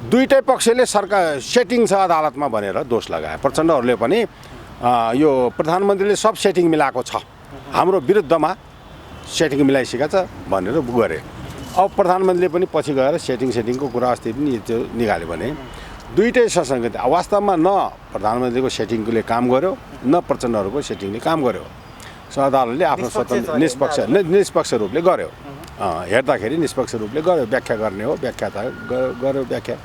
दुईटै पक्षले सरकार सेटिङ छ अदालतमा भनेर दोष लगाए। प्रचण्डहरूले पनि यो प्रधानमन्त्रीले सब सेटिङ मिलाएको छ, हाम्रो विरुद्धमा सेटिङ मिलाइसकेको छ भनेर गरे। अब प्रधानमन्त्रीले पनि पछि गएर सेटिङको कुरा अस्ति पनि त्यो निकाल्यो भने दुईटै ससङ्गत। वास्तवमा न प्रधानमन्त्रीको सेटिङले काम गर्यो न प्रचण्डहरूको सेटिङले काम गर्यो। अदालतले आफ्नो स्वतन्त्र निष्पक्ष रूपले गर्यो, हेर्दाखेरि निष्पक्ष रूपले गर्यो। व्याख्या गर्ने हो, व्याख्या त गर्यो व्याख्या।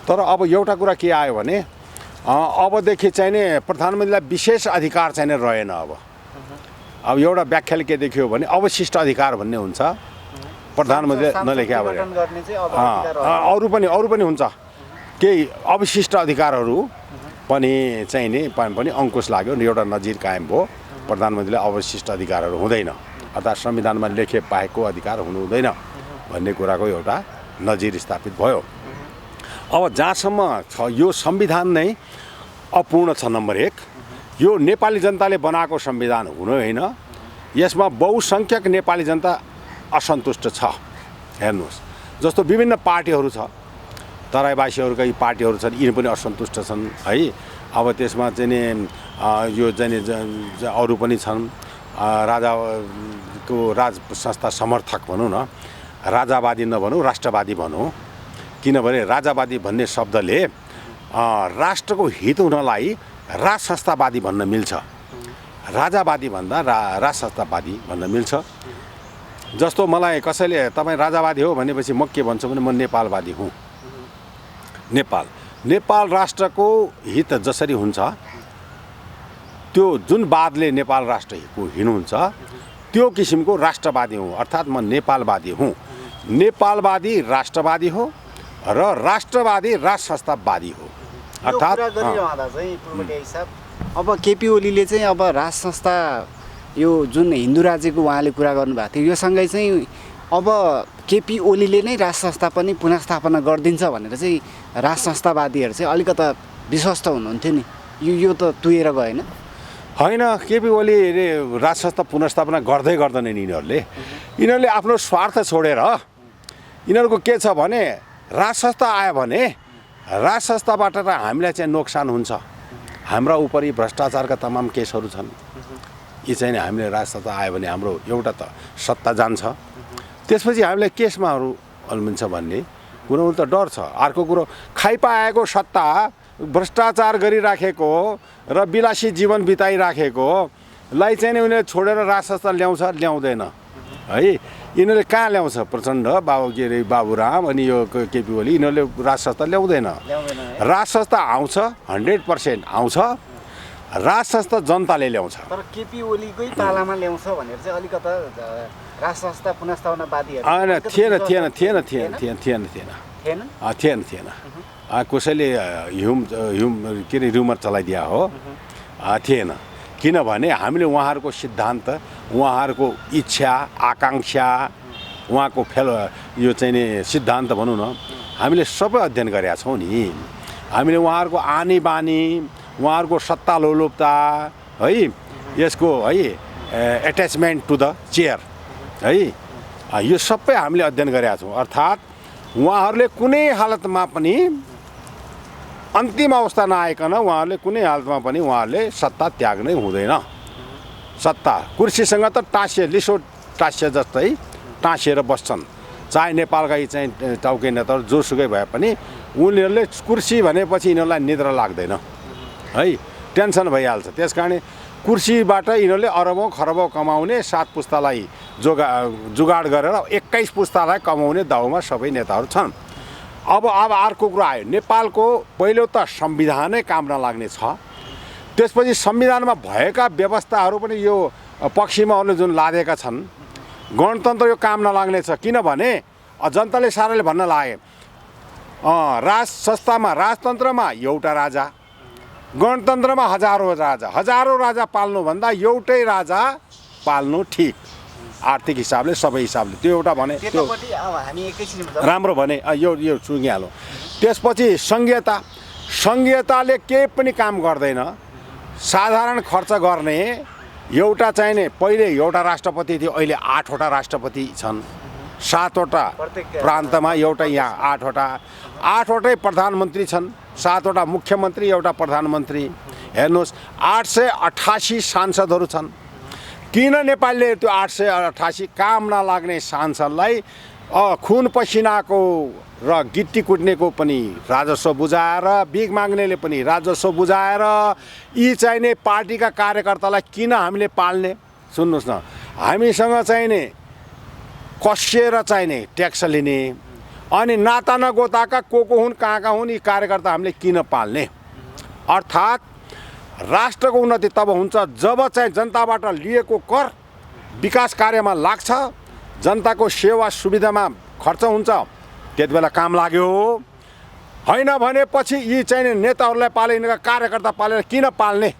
तर अब एउटा कुरा के आयो भने अबदेखि चाहिँ नि प्रधानमन्त्रीलाई विशेष अधिकार चाहिँ रहेन। अब एउटा व्याख्याले के देखियो भने अवशिष्ट अधिकार भन्ने हुन्छ, प्रधानमन्त्रीले नलेख्या भने अरू पनि हुन्छ, केही अवशिष्ट अधिकारहरू पनि चाहिँ नि पनि अङ्कुश लाग्यो, एउटा नजिर कायम भयो। प्रधानमन्त्रीले अवशिष्ट अधिकारहरू हुँदैन, अर्थात् संविधानमा लेखे पाएको अधिकार हुनु हुँदैन भन्ने कुराको एउटा नजिर स्थापित भयो। अब जहाँसम्म छ यो संविधान नै अपूर्ण छ। नम्बर 1, यो नेपाली जनताले बनाएको संविधान हुनु होइन, यसमा बहुसङ्ख्यक नेपाली जनता असन्तुष्ट छ। हेर्नुहोस्, जस्तो विभिन्न पार्टीहरू छ, तराईवासीहरूकै पार्टीहरू छन्, यिनी पनि असन्तुष्ट छन् है। अब त्यसमा चाहिँ नि यो चाहिँ अरू पनि छन्, राजाको राज संस्था समर्थक भनौँ न, राजावादी नभनौँ राष्ट्रवादी भनौँ, किनभने राजावादी भन्ने शब्दले राष्ट्रको हित हुनलाई राज संस्थावादी भन्न मिल्छ, राजावादी भन्दा राज संस्थावादी भन्न मिल्छ। जस्तो मलाई कसैले तपाईँ राजावादी हो भनेपछि म के भन्छु भने म नेपालवादी हुँ। नेपाल राष्ट्रको हित जसरी हुन्छ, त्यो जुन वादले नेपाल राष्ट्रको हिँड्नुहुन्छ त्यो किसिमको राष्ट्रवादी हुँ, अर्थात् म नेपालवादी हुँ। नेपालवादी राष्ट्रवादी हो र राष्ट्रवादी राज संस्थावादी हो। अर्थात् अब केपी ओलीले चाहिँ अब राज संस्था यो जुन हिन्दू राज्यको उहाँले कुरा गर्नुभएको थियो, योसँगै चाहिँ अब केपी ओलीले नै राज संस्था पनि पुनर्स्थापना गरिदिन्छ भनेर चाहिँ राज संस्थावादीहरू चाहिँ अलिकता विश्वस्त हुनुहुन्थ्यो नि। यो त तुएर गएन? होइन, केपी ओलीले राज संस्था पुनर्स्थापना गर्दैनन्। यिनीहरूले आफ्नो स्वार्थ छोडेर यिनीहरूको के छ भने राज संस्था आयो भने राज संस्थाबाट त हामीलाई चाहिँ नोक्सान हुन्छ, हाम्रा उपरि भ्रष्टाचारका तमाम केसहरू छन्, यी चाहिँ हामीले राज संस्था आयो भने हाम्रो एउटा त सत्ता जान्छ, त्यसपछि हामीलाई केसमाहरू अल्मिन्छ भन्ने कुरो त डर छ। अर्को कुरो, खाइपाएको सत्ता भ्रष्टाचार गरिराखेको र विलासी जीवन बिताइराखेको लाई चाहिँ नि उनीहरूले छोडेर राज संस्था ल्याउँदैन है। यिनीहरूले कहाँ ल्याउँछ प्रचण्ड के अरे बाबुराम अनि यो केपी ओली यिनीहरूले राज संस्था ल्याउँदैन। राज संस्था आउँछ 100% आउँछ। राज संस्था जनताले ल्याउँछ। तर केपी ओलीकै पालामा ल्याउँछ भनेर चाहिँ अलिकता राज संस्था पुनर्स्थापनावादीहरू थिएन। कसैले के अरे र्युमर चलाइदिया हो, थिएन। किनभने हामीले उहाँहरूको सिद्धान्त, उहाँहरूको इच्छा आकाङ्क्षा, उहाँको यो चाहिँ नि सिद्धान्त भनौँ न, हामीले सबै अध्ययन गरेका छौँ नि। हामीले उहाँहरूको आनी बानी, उहाँहरूको सत्ता लोलुपता है, यसको है एट्याचमेन्ट टु द चेयर है, यो सबै हामीले अध्ययन गरेका छौँ। अर्थात् उहाँहरूले कुनै हालतमा पनि अन्तिम अवस्था नआइकन उहाँहरूले कुनै हालतमा पनि उहाँहरूले सत्ता त्याग्नै हुँदैन। सत्ता कुर्सीसँग त लिसो टाँसिए जस्तै टाँसिएर बस्छन्। चाहे नेपालका चाहिँ टाउके नेताहरू जोसुकै भए पनि उनीहरूले कुर्सी भनेपछि यिनीहरूलाई निद्रा लाग्दैन है, टेन्सन भइहाल्छ। त्यस कारण कुर्सीबाट यिनीहरूले अरबौँ खरबौँ कमाउने 7 पुस्तालाई जुगाड गरेर 21 पुस्तालाई कमाउने दाउमा सबै नेताहरू छन्। अब अर्को कुरा आयो, नेपालको पहिलो त संविधानै काम नलाग्ने छ। त्यसपछि संविधानमा भएका व्यवस्थाहरू पनि यो पक्षमा अरूले जुन लादेका छन्, गणतन्त्र यो काम नलाग्ने छ। किनभने जनताले साराले भन्न लागे राज संस्थामा राजतन्त्रमा एउटा राजा, गणतन्त्रमा हजारौँ राजा पाल्नुभन्दा एउटै राजा पाल्नु ठिक, आर्थिक हिसाबले सबै हिसाबले। त्यो एउटा भने त्यो राम्रो भने यो चुगिहाल्यो। त्यसपछि सङ्घीयताले केही पनि काम गर्दैन। साधारण खर्च गर्ने एउटा चाहिने, पहिले एउटा राष्ट्रपति थियो, अहिले 8वटा राष्ट्रपति छन्। 7वटा प्रान्तमा एउटा, यहाँ 8वटै प्रधानमन्त्री छन्, 7वटा मुख्यमन्त्री, एउटा प्रधानमन्त्री। हेर्नुहोस् 888 सांसदहरू छन्। किन नेपालले त्यो 888 काम नलाग्ने सांसदलाई खुन पसिनाको र गिट्टी कुट्नेको पनि राजस्व बुझाएर, भिख माग्नेले पनि राजस्व बुझाएर यी चाहिने पार्टीका कार्यकर्तालाई किन हामीले पाल्ने? सुन्नुहोस् न, हामीसँग चाहिने कसिएर चाहिने ट्याक्स लिने अनि नाता नगोताका को हुन् कहाँ हुन् यी कार्यकर्ता हामीले किन पाल्ने? अर्थात् राष्ट्रको उन्नति तब हुन्छ जब चाहिँ जनताबाट लिएको कर विकास कार्यमा लाग्छ, जनताको सेवा सुविधामा खर्च हुन्छ, त्यति बेला काम लाग्यो। होइन भनेपछि यी चाहिँ नेताहरूलाई पाले, यिनीहरूका कार्यकर्ता पालेर किन पाल्ने?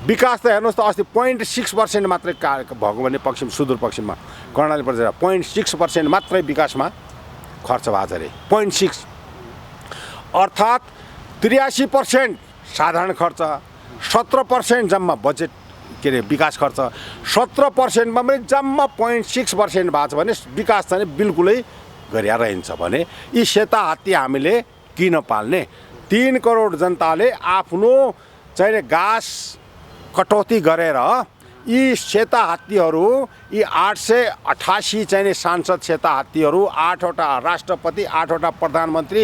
विकास त हेर्नुहोस् त अस्ति 0.6% मात्रै भएको भने पश्चिम सुदूरपश्चिममा कर्णाली प्रदेश 0.6% मात्रै विकासमा खर्च भएको छ अरे, 0.6। अर्थात् 83% साधारण खर्च, 17% जम्मा बजेट के अरे विकास खर्च, 17%मा पनि जम्मा 0.6% भएको छ भने विकास चाहिँ बिल्कुलै गरिया रहन्छ। भने यी सेता हात्ती हामीले किन पाल्ने? 3 करोड जनताले आफ्नो चाहिँ घाँस कटौती गरेर यी सेता हात्तीहरू, यी 888 चाहिँ सांसद सेता हात्तीहरू, 8वटा राष्ट्रपति, 8वटा प्रधानमन्त्री,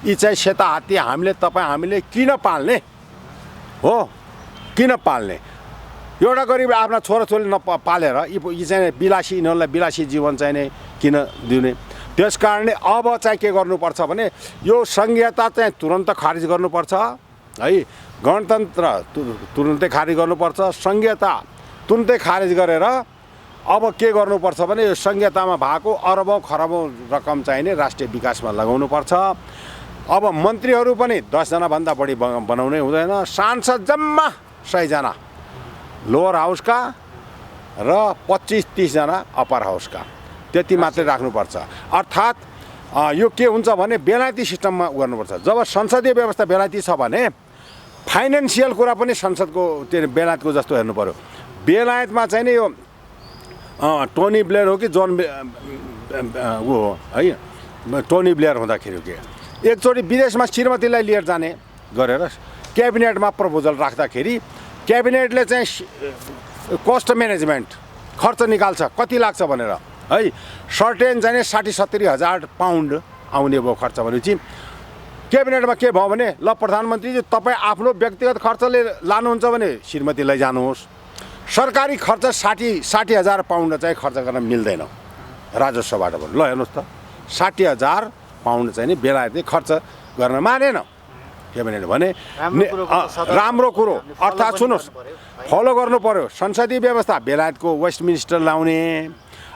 यी चाहिँ सेता हात्ती हामीले किन पाल्ने हो? किन पाल्ने? एउटा गरिब आफ्ना छोराछोरी नपालेर यी चाहिँ विलासी, यिनीहरूलाई विलासी जीवन चाहिने किन दिने? त्यस कारणले अब चाहिँ के गर्नुपर्छ भने यो संघीयता चाहिँ तुरन्त खारिज गर्नुपर्छ है, गणतन्त्र तुरन्तै खारिज गर्नुपर्छ, संघीयता तुरन्तै खारिज गरेर अब के गर्नुपर्छ भने यो संघीयतामा भएको अरबौँ खरबौँ रकम चाहिने राष्ट्रिय विकासमा लगाउनुपर्छ। अब मन्त्रीहरू पनि 10 जनाभन्दा बढी बनाउनै हुँदैन। सांसद जम्मा 100 जना लोवर हाउसका र 25-30 जना अप्पर हाउसका, त्यति मात्रै राख्नुपर्छ। अर्थात् यो के हुन्छ भने बेलायती सिस्टममा गर्नुपर्छ। जब संसदीय व्यवस्था बेलायती छ भने फाइनेन्सियल कुरा पनि संसदको त्यो बेलायतको जस्तो हेर्नु पर्यो। बेलायतमा चाहिँ नि यो टोनी ब्लेयर हो कि जोन ऊ हो है, टोनी ब्लेयर हुँदाखेरि के एकचोटि विदेशमा श्रीमतीलाई लिएर जाने गरेर क्याबिनेटमा प्रपोजल राख्दाखेरि क्याबिनेटले चाहिँ कस्ट म्यानेजमेन्ट खर्च निकाल्छ कति लाग्छ भनेर है, सर्टेन चाहिँ 60-70 हजार पाउन्ड आउने भयो खर्च भनेपछि क्याबिनेटमा के भयो भने ल प्रधानमन्त्रीजी तपाईँ आफ्नो व्यक्तिगत खर्चले लानुहुन्छ भने श्रीमती लैजानुहोस्, सरकारी खर्च 60,000 पाउन्ड चाहिँ खर्च गर्न मिल्दैन राजस्वबाट पनि। ल हेर्नुहोस् त 60,000 पाउन्ड चाहिँ नि बेलायतले खर्च गर्न मानेन। के भने राम्रो कुरो अर्थात् सुन्नुहोस्, फलो गर्नु पर्यो संसदीय व्यवस्था बेलायतको वेस्टमिनिस्टर लाउने।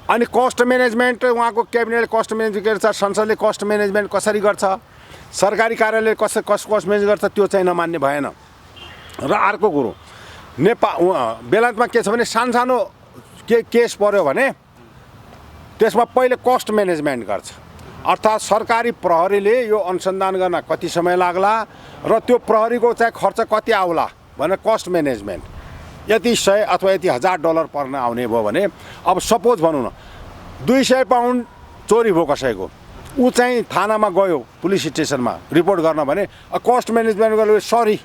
अनि कस्ट म्यानेजमेन्ट उहाँको क्याबिनेटले कस्ट म्यानेजमेन्ट गर्छ, संसदले कस्ट म्यानेजमेन्ट कसरी गर्छ, सरकारी कार्यालयले कस्ट म्यानेज गर्छ, त्यो चाहिँ नमान्ने भएन। र अर्को कुरो बेलायतमा के छ भने सानो केस पर्यो भने त्यसमा पहिले कस्ट म्यानेजमेन्ट गर्छ। अर्थात् सरकारी प्रहरीले यो अनुसन्धान गर्न कति समय लाग्ला र त्यो प्रहरीको चाहिँ खर्च कति आउला भनेर कस्ट म्यानेजमेन्ट। यति 100 अथवा यति $1000 पर्न आउने भयो भने अब सपोज भनौँ न 200 पाउन्ड चोरी भयो कसैको, ऊ चाहिँ थानामा गयो पुलिस स्टेसनमा रिपोर्ट गर्न भने कस्ट म्यानेजमेन्ट गरेर सरी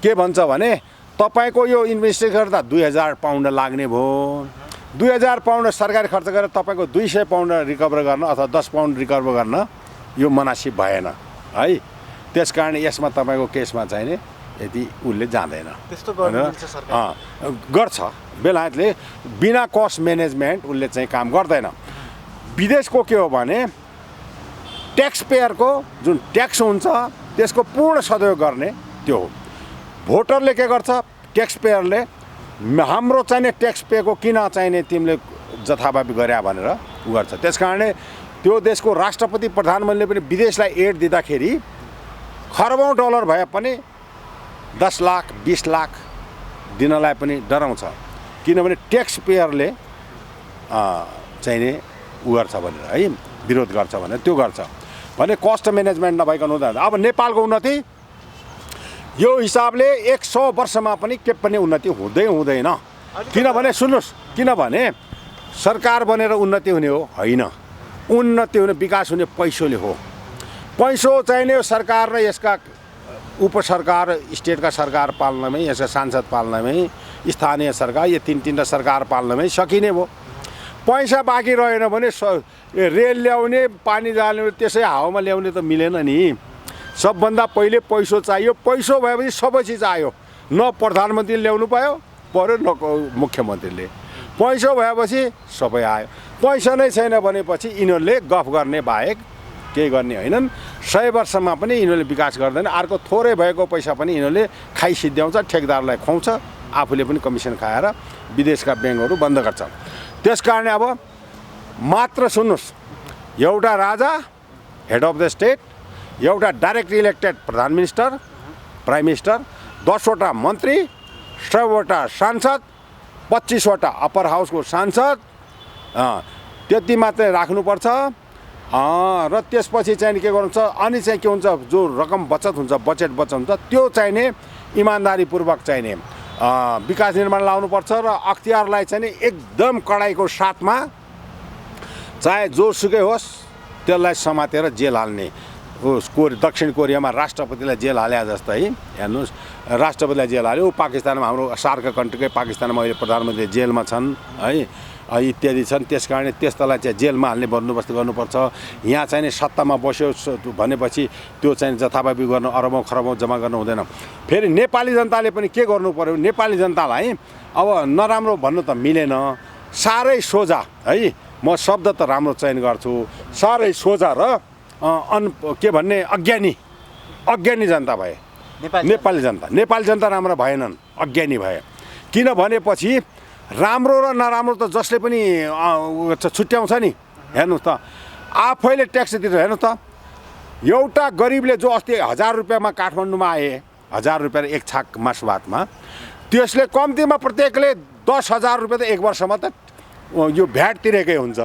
के भन्छ भने तपाईँको यो इन्भेस्टिगेसन गर्दा 2000 पाउन्ड लाग्ने भयो। 2000 पाउन्ड सरकारी खर्च गरेर तपाईँको 200 पाउन्ड रिकभर गर्न अथवा 10 पाउन्ड रिकभर गर्न यो मुनासिब भएन है। त्यस कारण यसमा तपाईँको केसमा चाहिँ नि यति उसले जाँदैन। त्यस्तो गर्छ बेलायतले बिना कस्ट म्यानेजमेन्ट उसले चाहिँ काम गर्दैन। विदेशको के हो भने ट्याक्स पेयरको जुन ट्याक्स हुन्छ त्यसको पूर्ण सदुपयोग गर्ने त्यो हो। भोटरले के गर्छ, ट्याक्स पेयरले हाम्रो चाहिने ट्याक्स पेको किन चाहिने तिमीले जथाभावी गरे भनेर उ गर्छ। त्यस कारणले त्यो देशको राष्ट्रपति प्रधानमन्त्रीले पनि विदेशलाई एड दिँदाखेरि खरबौँ डलर भए पनि 10 लाख 20 लाख दिनलाई पनि डराउँछ, किनभने ट्याक्स पेयरले चाहिने उ गर्छ भनेर है, विरोध गर्छ भनेर त्यो गर्छ भने कस्ट म्यानेजमेन्ट नभइकन हुँदैन। अब नेपालको उन्नति यो हिसाबले 100 वर्षमा पनि के पनि उन्नति हुँदैन। किनभने सुन्नुहोस्, किनभने सरकार बनेर उन्नति हुने हो होइन, उन्नति हुने विकास हुने पैसोले हो। पैसो चाहिने सरकार र यसका उपसरकार स्टेटका सरकार पाल्नमै, यसका सांसद पाल्नमै, स्थानीय सरकार यो तीनवटा सरकार पाल्नमै सकिने भयो। पैसा बाँकी रहेन भने रेल ल्याउने, पानी जाने, त्यसै हावामा ल्याउने त मिलेन नि। सबभन्दा पहिले पैसो चाहियो, पैसो भएपछि सबै चिज आयो। न प्रधानमन्त्रीले ल्याउनु पर्यो न मुख्यमन्त्रीले। पैसो भएपछि सबै आयो। पैसा नै छैन भनेपछि यिनीहरूले गफ गर्ने बाहेक केही गर्ने होइनन्। 100 वर्षमा पनि यिनीहरूले विकास गर्दैन। अर्को थोरै भएको पैसा पनि यिनीहरूले खाइसिद्ध्याउँछ, ठेकदारलाई खुवाउँछ, आफूले पनि कमिसन खाएर विदेशका ब्याङ्कहरू बन्द गर्छ। त्यस कारण अब मात्र सुन्नुहोस्, एउटा राजा हेड अफ द स्टेट, एउटा डाइरेक्ट इलेक्टेड प्रधान मिनिस्टर प्राइम मिनिस्टर, 10 वटा मन्त्री, 100 वटा सांसद, 25 वटा अप्पर हाउसको सांसद, त्यति मात्रै राख्नुपर्छ। र त्यसपछि चाहिँ के गर्नुहुन्छ, अनि चाहिँ के हुन्छ, जो रकम बचत हुन्छ, बजेट बचत हुन्छ, त्यो चाहिने इमान्दारीपूर्वक चाहिने विकास निर्माण लाउनुपर्छ। र अख्तियारलाई चाहिँ एकदम कडाइको साथमा चाहे जोसुकै होस् त्यसलाई समातेर जेल हाल्ने। दक्षिण कोरियामा राष्ट्रपतिलाई जेल हाले जस्तो है, हेर्नुहोस् राष्ट्रपतिलाई जेल हाल्यो। पाकिस्तानमा हाम्रो सार्क कन्ट्रीकै पाकिस्तानमा अहिले प्रधानमन्त्री जेलमा छन् है, इत्यादि छन्। त्यस कारणले त्यस्तालाई चाहिँ जेलमा हाल्ने बन्दोबस्त गर्नुपर्छ। यहाँ चाहिँ सत्तामा बस्यो भनेपछि त्यो चाहिँ जथाभावी गर्न अरबौँ खरबौँ जम्मा गर्नु हुँदैन। फेरि नेपाली जनताले पनि के गर्नु पर्यो, नेपाली जनतालाई अब नराम्रो भन्नु त मिलेन, साह्रै सोझा है, म शब्द त राम्रो चयन गर्छु, साह्रै सोझा र के भन्ने अज्ञानी जनता भए नेपाली जनता राम्रो भएनन्, अज्ञानी भए। किन भनेपछि राम्रो र नराम्रो त जसले पनि छुट्याउँछ नि। हेर्नुहोस् त, आफैले ट्याक्स दिएर हेर्नुहोस् त, एउटा गरिबले जो अस्ति 1000 रुपियाँमा काठमाडौँमा आए, 1000 रुपियाँ एक छाक मासु भातमा, त्यसले कम्तीमा प्रत्येकले 10,000 रुपियाँ त एक वर्षमा त यो भ्याट तिरेकै हुन्छ।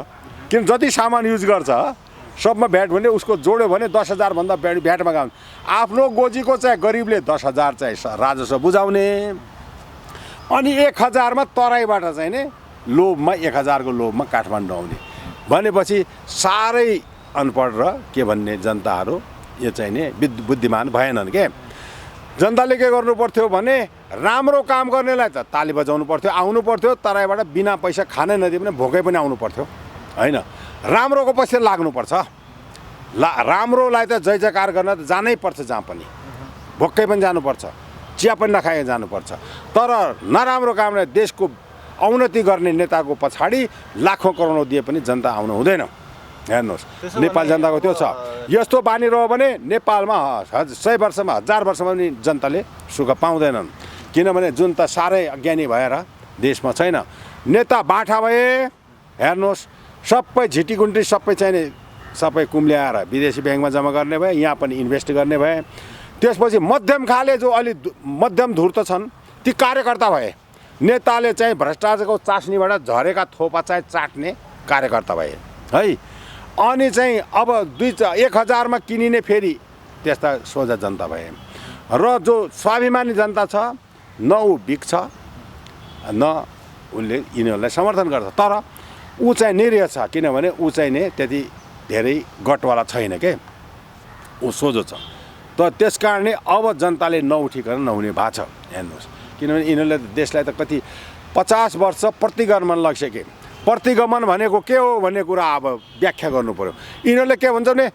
किन जति सामान युज गर्छ सबमा भ्याट भने उसको जोड्यो भने 10,000 भन्दा बढी भ्याटमा गाउँ। आफ्नो गोजीको चाहिँ गरिबले 10,000 चाहिँ राजस्व बुझाउने, अनि 1000 मा तराईबाट चाहिँ नि लोभमा 1000 को लोभमा काठमाडौँ आउने भनेपछि साह्रै अनपढ र के भन्ने जनताहरू यो चाहिँ नि बुद्धिमान भएनन् के। जनताले के गर्नु पर्थ्यो भने राम्रो काम गर्नेलाई त ताली बजाउनु पर्थ्यो, आउनु पर्थ्यो, तराईबाट बिना पैसा खानै नदिए पनि भोकै पनि आउनु पर्थ्यो हैन। राम्रोको पछि लाग्नुपर्छ, राम्रोलाई त जय जयकार गर्न त जानै पर्छ, जहाँ पनि भोकै पनि जानुपर्छ। चिया पनि नखाए जानुपर्छ। तर नराम्रो कामले देशको अवनति गर्ने नेताको पछाडि लाखौँ करोडौँ दिए पनि जनता आउनु हुँदैन। हेर्नुहोस् नेपाल जनताको त्यो छ। यस्तो बानी रह्यो भने नेपालमा 100 वर्षमा 1000 वर्षमा पनि जनताले सुख पाउँदैनन्। किनभने जुन त साह्रै अज्ञानी भएर देशमा छैन। नेता बाठा भए हेर्नुहोस् सबै झिटिकुन्टी सबै कुम्ल्याएर विदेशी ब्याङ्कमा जम्मा गर्ने भए, यहाँ पनि इन्भेस्ट गर्ने भए। त्यसपछि मध्यम खाले जो अलि मध्यम धुर्त छन् ती कार्यकर्ता भए। नेताले चाहिँ भ्रष्टाचारको चास्नीबाट झरेका थोपा चाहिँ चाट्ने कार्यकर्ता भए है। अनि चाहिँ अब 1000मा किनिने फेरि त्यस्ता सोझा जनता भए। र जो स्वाभिमानी जनता छ न ऊ बिक्छ न उसले यिनीहरूलाई समर्थन गर्छ। तर ऊ चाहिँ निरीह छ, किनभने ऊ चाहिँ नि त्यति धेरै गटवाला छैन के, ऊ सोझो छ। त त्यस कारणले अब जनताले नउठिकन नहुने भएको छ। हेर्नुहोस् किनभने यिनीहरूले देशलाई त कति 50 वर्ष प्रतिगमन लगिसके। प्रतिगमन भनेको के हो भन्ने कुरा अब व्याख्या गर्नु पर्यो। यिनीहरूले के भन्छ भने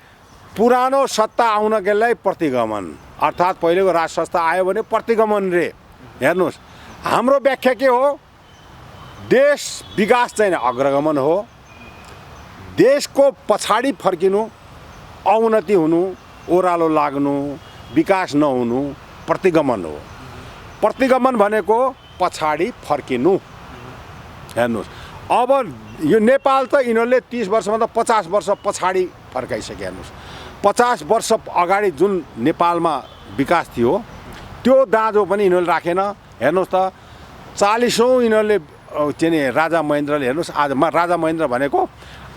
पुरानो सत्ता आउनलाई प्रतिगमन, अर्थात् पहिलेको राज संस्था आयो भने प्रतिगमन रे। हेर्नुहोस् हाम्रो व्याख्या के हो? देश विकास चाहिँ अग्रगमन हो। देशको पछाडि फर्किनु, अवनति हुनु, ओह्रालो लाग्नु, विकास नहुनु प्रतिगमन हो। प्रतिगमन भनेको पछाडि फर्किनु। हेर्नुहोस् अब यो नेपाल त यिनीहरूले 30 वर्षमा त 50 वर्ष पछाडि फर्काइसके। हेर्नुहोस् 50 वर्ष अगाडि जुन नेपालमा विकास थियो त्यो दाँजो पनि यिनीहरूले राखेन। हेर्नुहोस् त 40औँ यिनीहरूले चाहिँ राजा महेन्द्रले, हेर्नुहोस् आज राजा महेन्द्र भनेको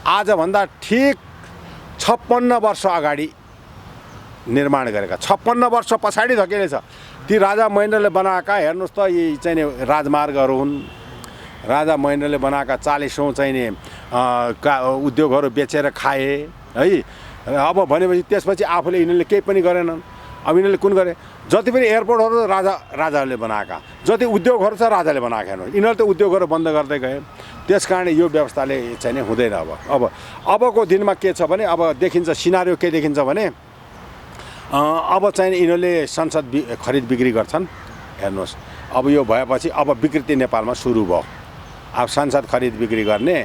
आजभन्दा ठिक 56 वर्ष अगाडि निर्माण गरेका, 56 वर्ष पछाडि धकेलेछ। ती राजा महेन्द्रले बनाएका हेर्नुहोस् त यी चाहिँ राजमार्गहरू हुन्। राजा महेन्द्रले बनाएका 40औँ चाहिँ नि उद्योगहरू बेचेर खाए है। अब भनेपछि त्यसपछि आफूले यिनीहरूले केही पनि गरेनन्। अब यिनीहरूले कुन गरे? जति पनि एयरपोर्टहरू राजाहरूले बनाएका, जति उद्योगहरू छ राजाले बनाएका। हेर्नु यिनीहरूले त उद्योगहरू बन्द गर्दै गए। त्यस कारणले यो व्यवस्थाले चाहिँ नि हुँदैन। अबको दिनमा के छ भने अब देखिन्छ सिनारियो के देखिन्छ भने अब चाहिँ यिनीहरूले संसद खरिद बिक्री गर्छन्। हेर्नुहोस् अब यो भएपछि अब विकृति नेपालमा सुरु भयो। अब संसद खरिद बिक्री गर्ने,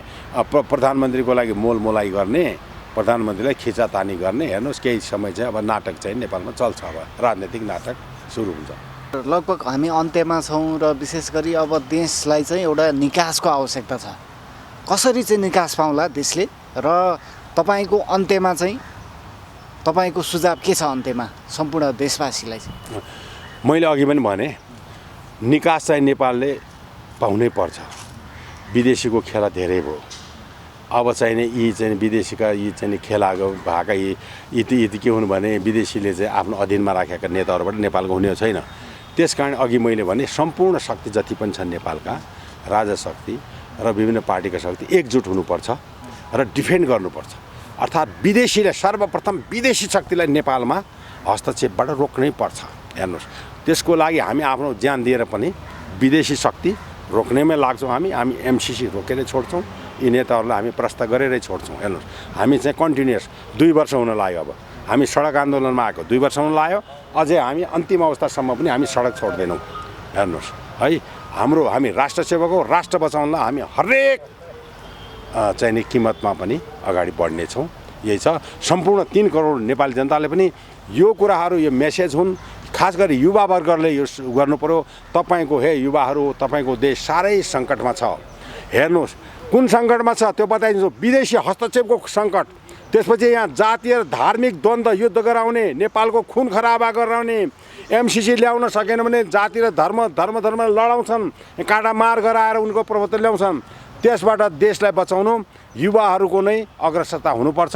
प्रधानमन्त्रीको लागि मोलमोलाई गर्ने, प्रधानमन्त्रीलाई खिचातानी गर्ने। हेर्नुहोस् केही समय चाहिँ अब नाटक चाहिँ नेपालमा चल्छ। अब राजनीतिक नाटक सुरु हुन्छ। लगभग हामी अन्त्यमा छौँ र विशेष गरी अब देशलाई चाहिँ एउटा निकासको आवश्यकता छ। कसरी चाहिँ निकास पाउँला देशले? र तपाईँको अन्त्यमा चाहिँ तपाईँको सुझाव के छ अन्त्यमा सम्पूर्ण देशवासीलाई चाहिँ? मैले अघि पनि भने निकास चाहिँ नेपालले पाउनै पर्छ। विदेशीको खेला धेरै भयो। अब चाहिँ नि यी चाहिँ विदेशीका यी चाहिँ खेला भएका यी के हुन् भने विदेशीले चाहिँ आफ्नो अधीनमा राखेका नेताहरूबाट नेपालको हुने छैन। त्यस कारण अघि मैले भने सम्पूर्ण शक्ति जति पनि छन् नेपालका राजा शक्ति र विभिन्न पार्टीका शक्ति एकजुट हुनुपर्छ र डिफेन्ड गर्नुपर्छ। अर्थात् विदेशीले सर्वप्रथम विदेशी शक्तिलाई नेपालमा हस्तक्षेपबाट रोक्नै पर्छ। हेर्नुहोस् त्यसको लागि हामी आफ्नो ज्यान दिएर पनि विदेशी शक्ति रोक्नेमै लाग्छौँ। हामी एमसिसी रोकेरै छोड्छौँ। यी नेताहरूलाई हामी प्रस्ताव गरेरै छोड्छौँ। हेर्नुहोस् हामी चाहिँ कन्टिन्युस 2 वर्ष हुन लाग्यो। अब हामी सडक आन्दोलनमा आएको 2 वर्ष हुन लाग्यो। अझै हामी अन्तिम अवस्थासम्म पनि हामी सडक छोड्दैनौँ। हेर्नुहोस् है हामी राष्ट्र सेवक हो। राष्ट्र बचाउनलाई हामी हरेक चाहिँ नि किमतमा पनि अगाडि बढ्नेछौँ। यही छ। सम्पूर्ण 3 करोड नेपाली जनताले पनि यो कुराहरू यो मेसेज हुन्। खास गरी युवा वर्गले यो गर्नु पर्यो। तपाईँको युवाहरू तपाईँको देश साह्रै सङ्कटमा छ। हेर्नुहोस् कुन सङ्कटमा छ त्यो बताइदिन्छु। विदेशी हस्तक्षेपको सङ्कट, त्यसपछि यहाँ जातीय धार्मिक द्वन्द्व युद्ध गराउने, नेपालको खुन खराबा गराउने, एमसिसी ल्याउन सकेन भने जाति र धर्म लडाउँछन्, काँडामार गराएर उनको प्रभुत्व ल्याउँछन्। त्यसबाट देशलाई बचाउनु युवाहरूको नै अग्रसरता हुनुपर्छ।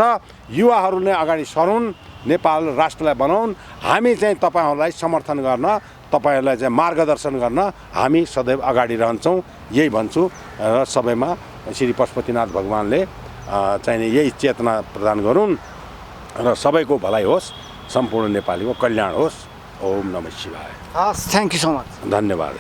युवाहरू नै अगाडि सरुन्, नेपाल राष्ट्रलाई बनाउन्। हामी चाहिँ तपाईँहरूलाई समर्थन गर्न, तपाईँहरूलाई चाहिँ मार्गदर्शन गर्न हामी सदैव अगाडि रहन्छौँ। यही भन्छु र सबैमा श्री पशुपतिनाथ भगवान्ले चाहिँ यही चेतना प्रदान गरून् र सबैको भलाइ होस्, सम्पूर्ण नेपालीको कल्याण होस्। ओम नमः शिवाय। हस्, थ्याङ्क यू सो मच। धन्यवाद।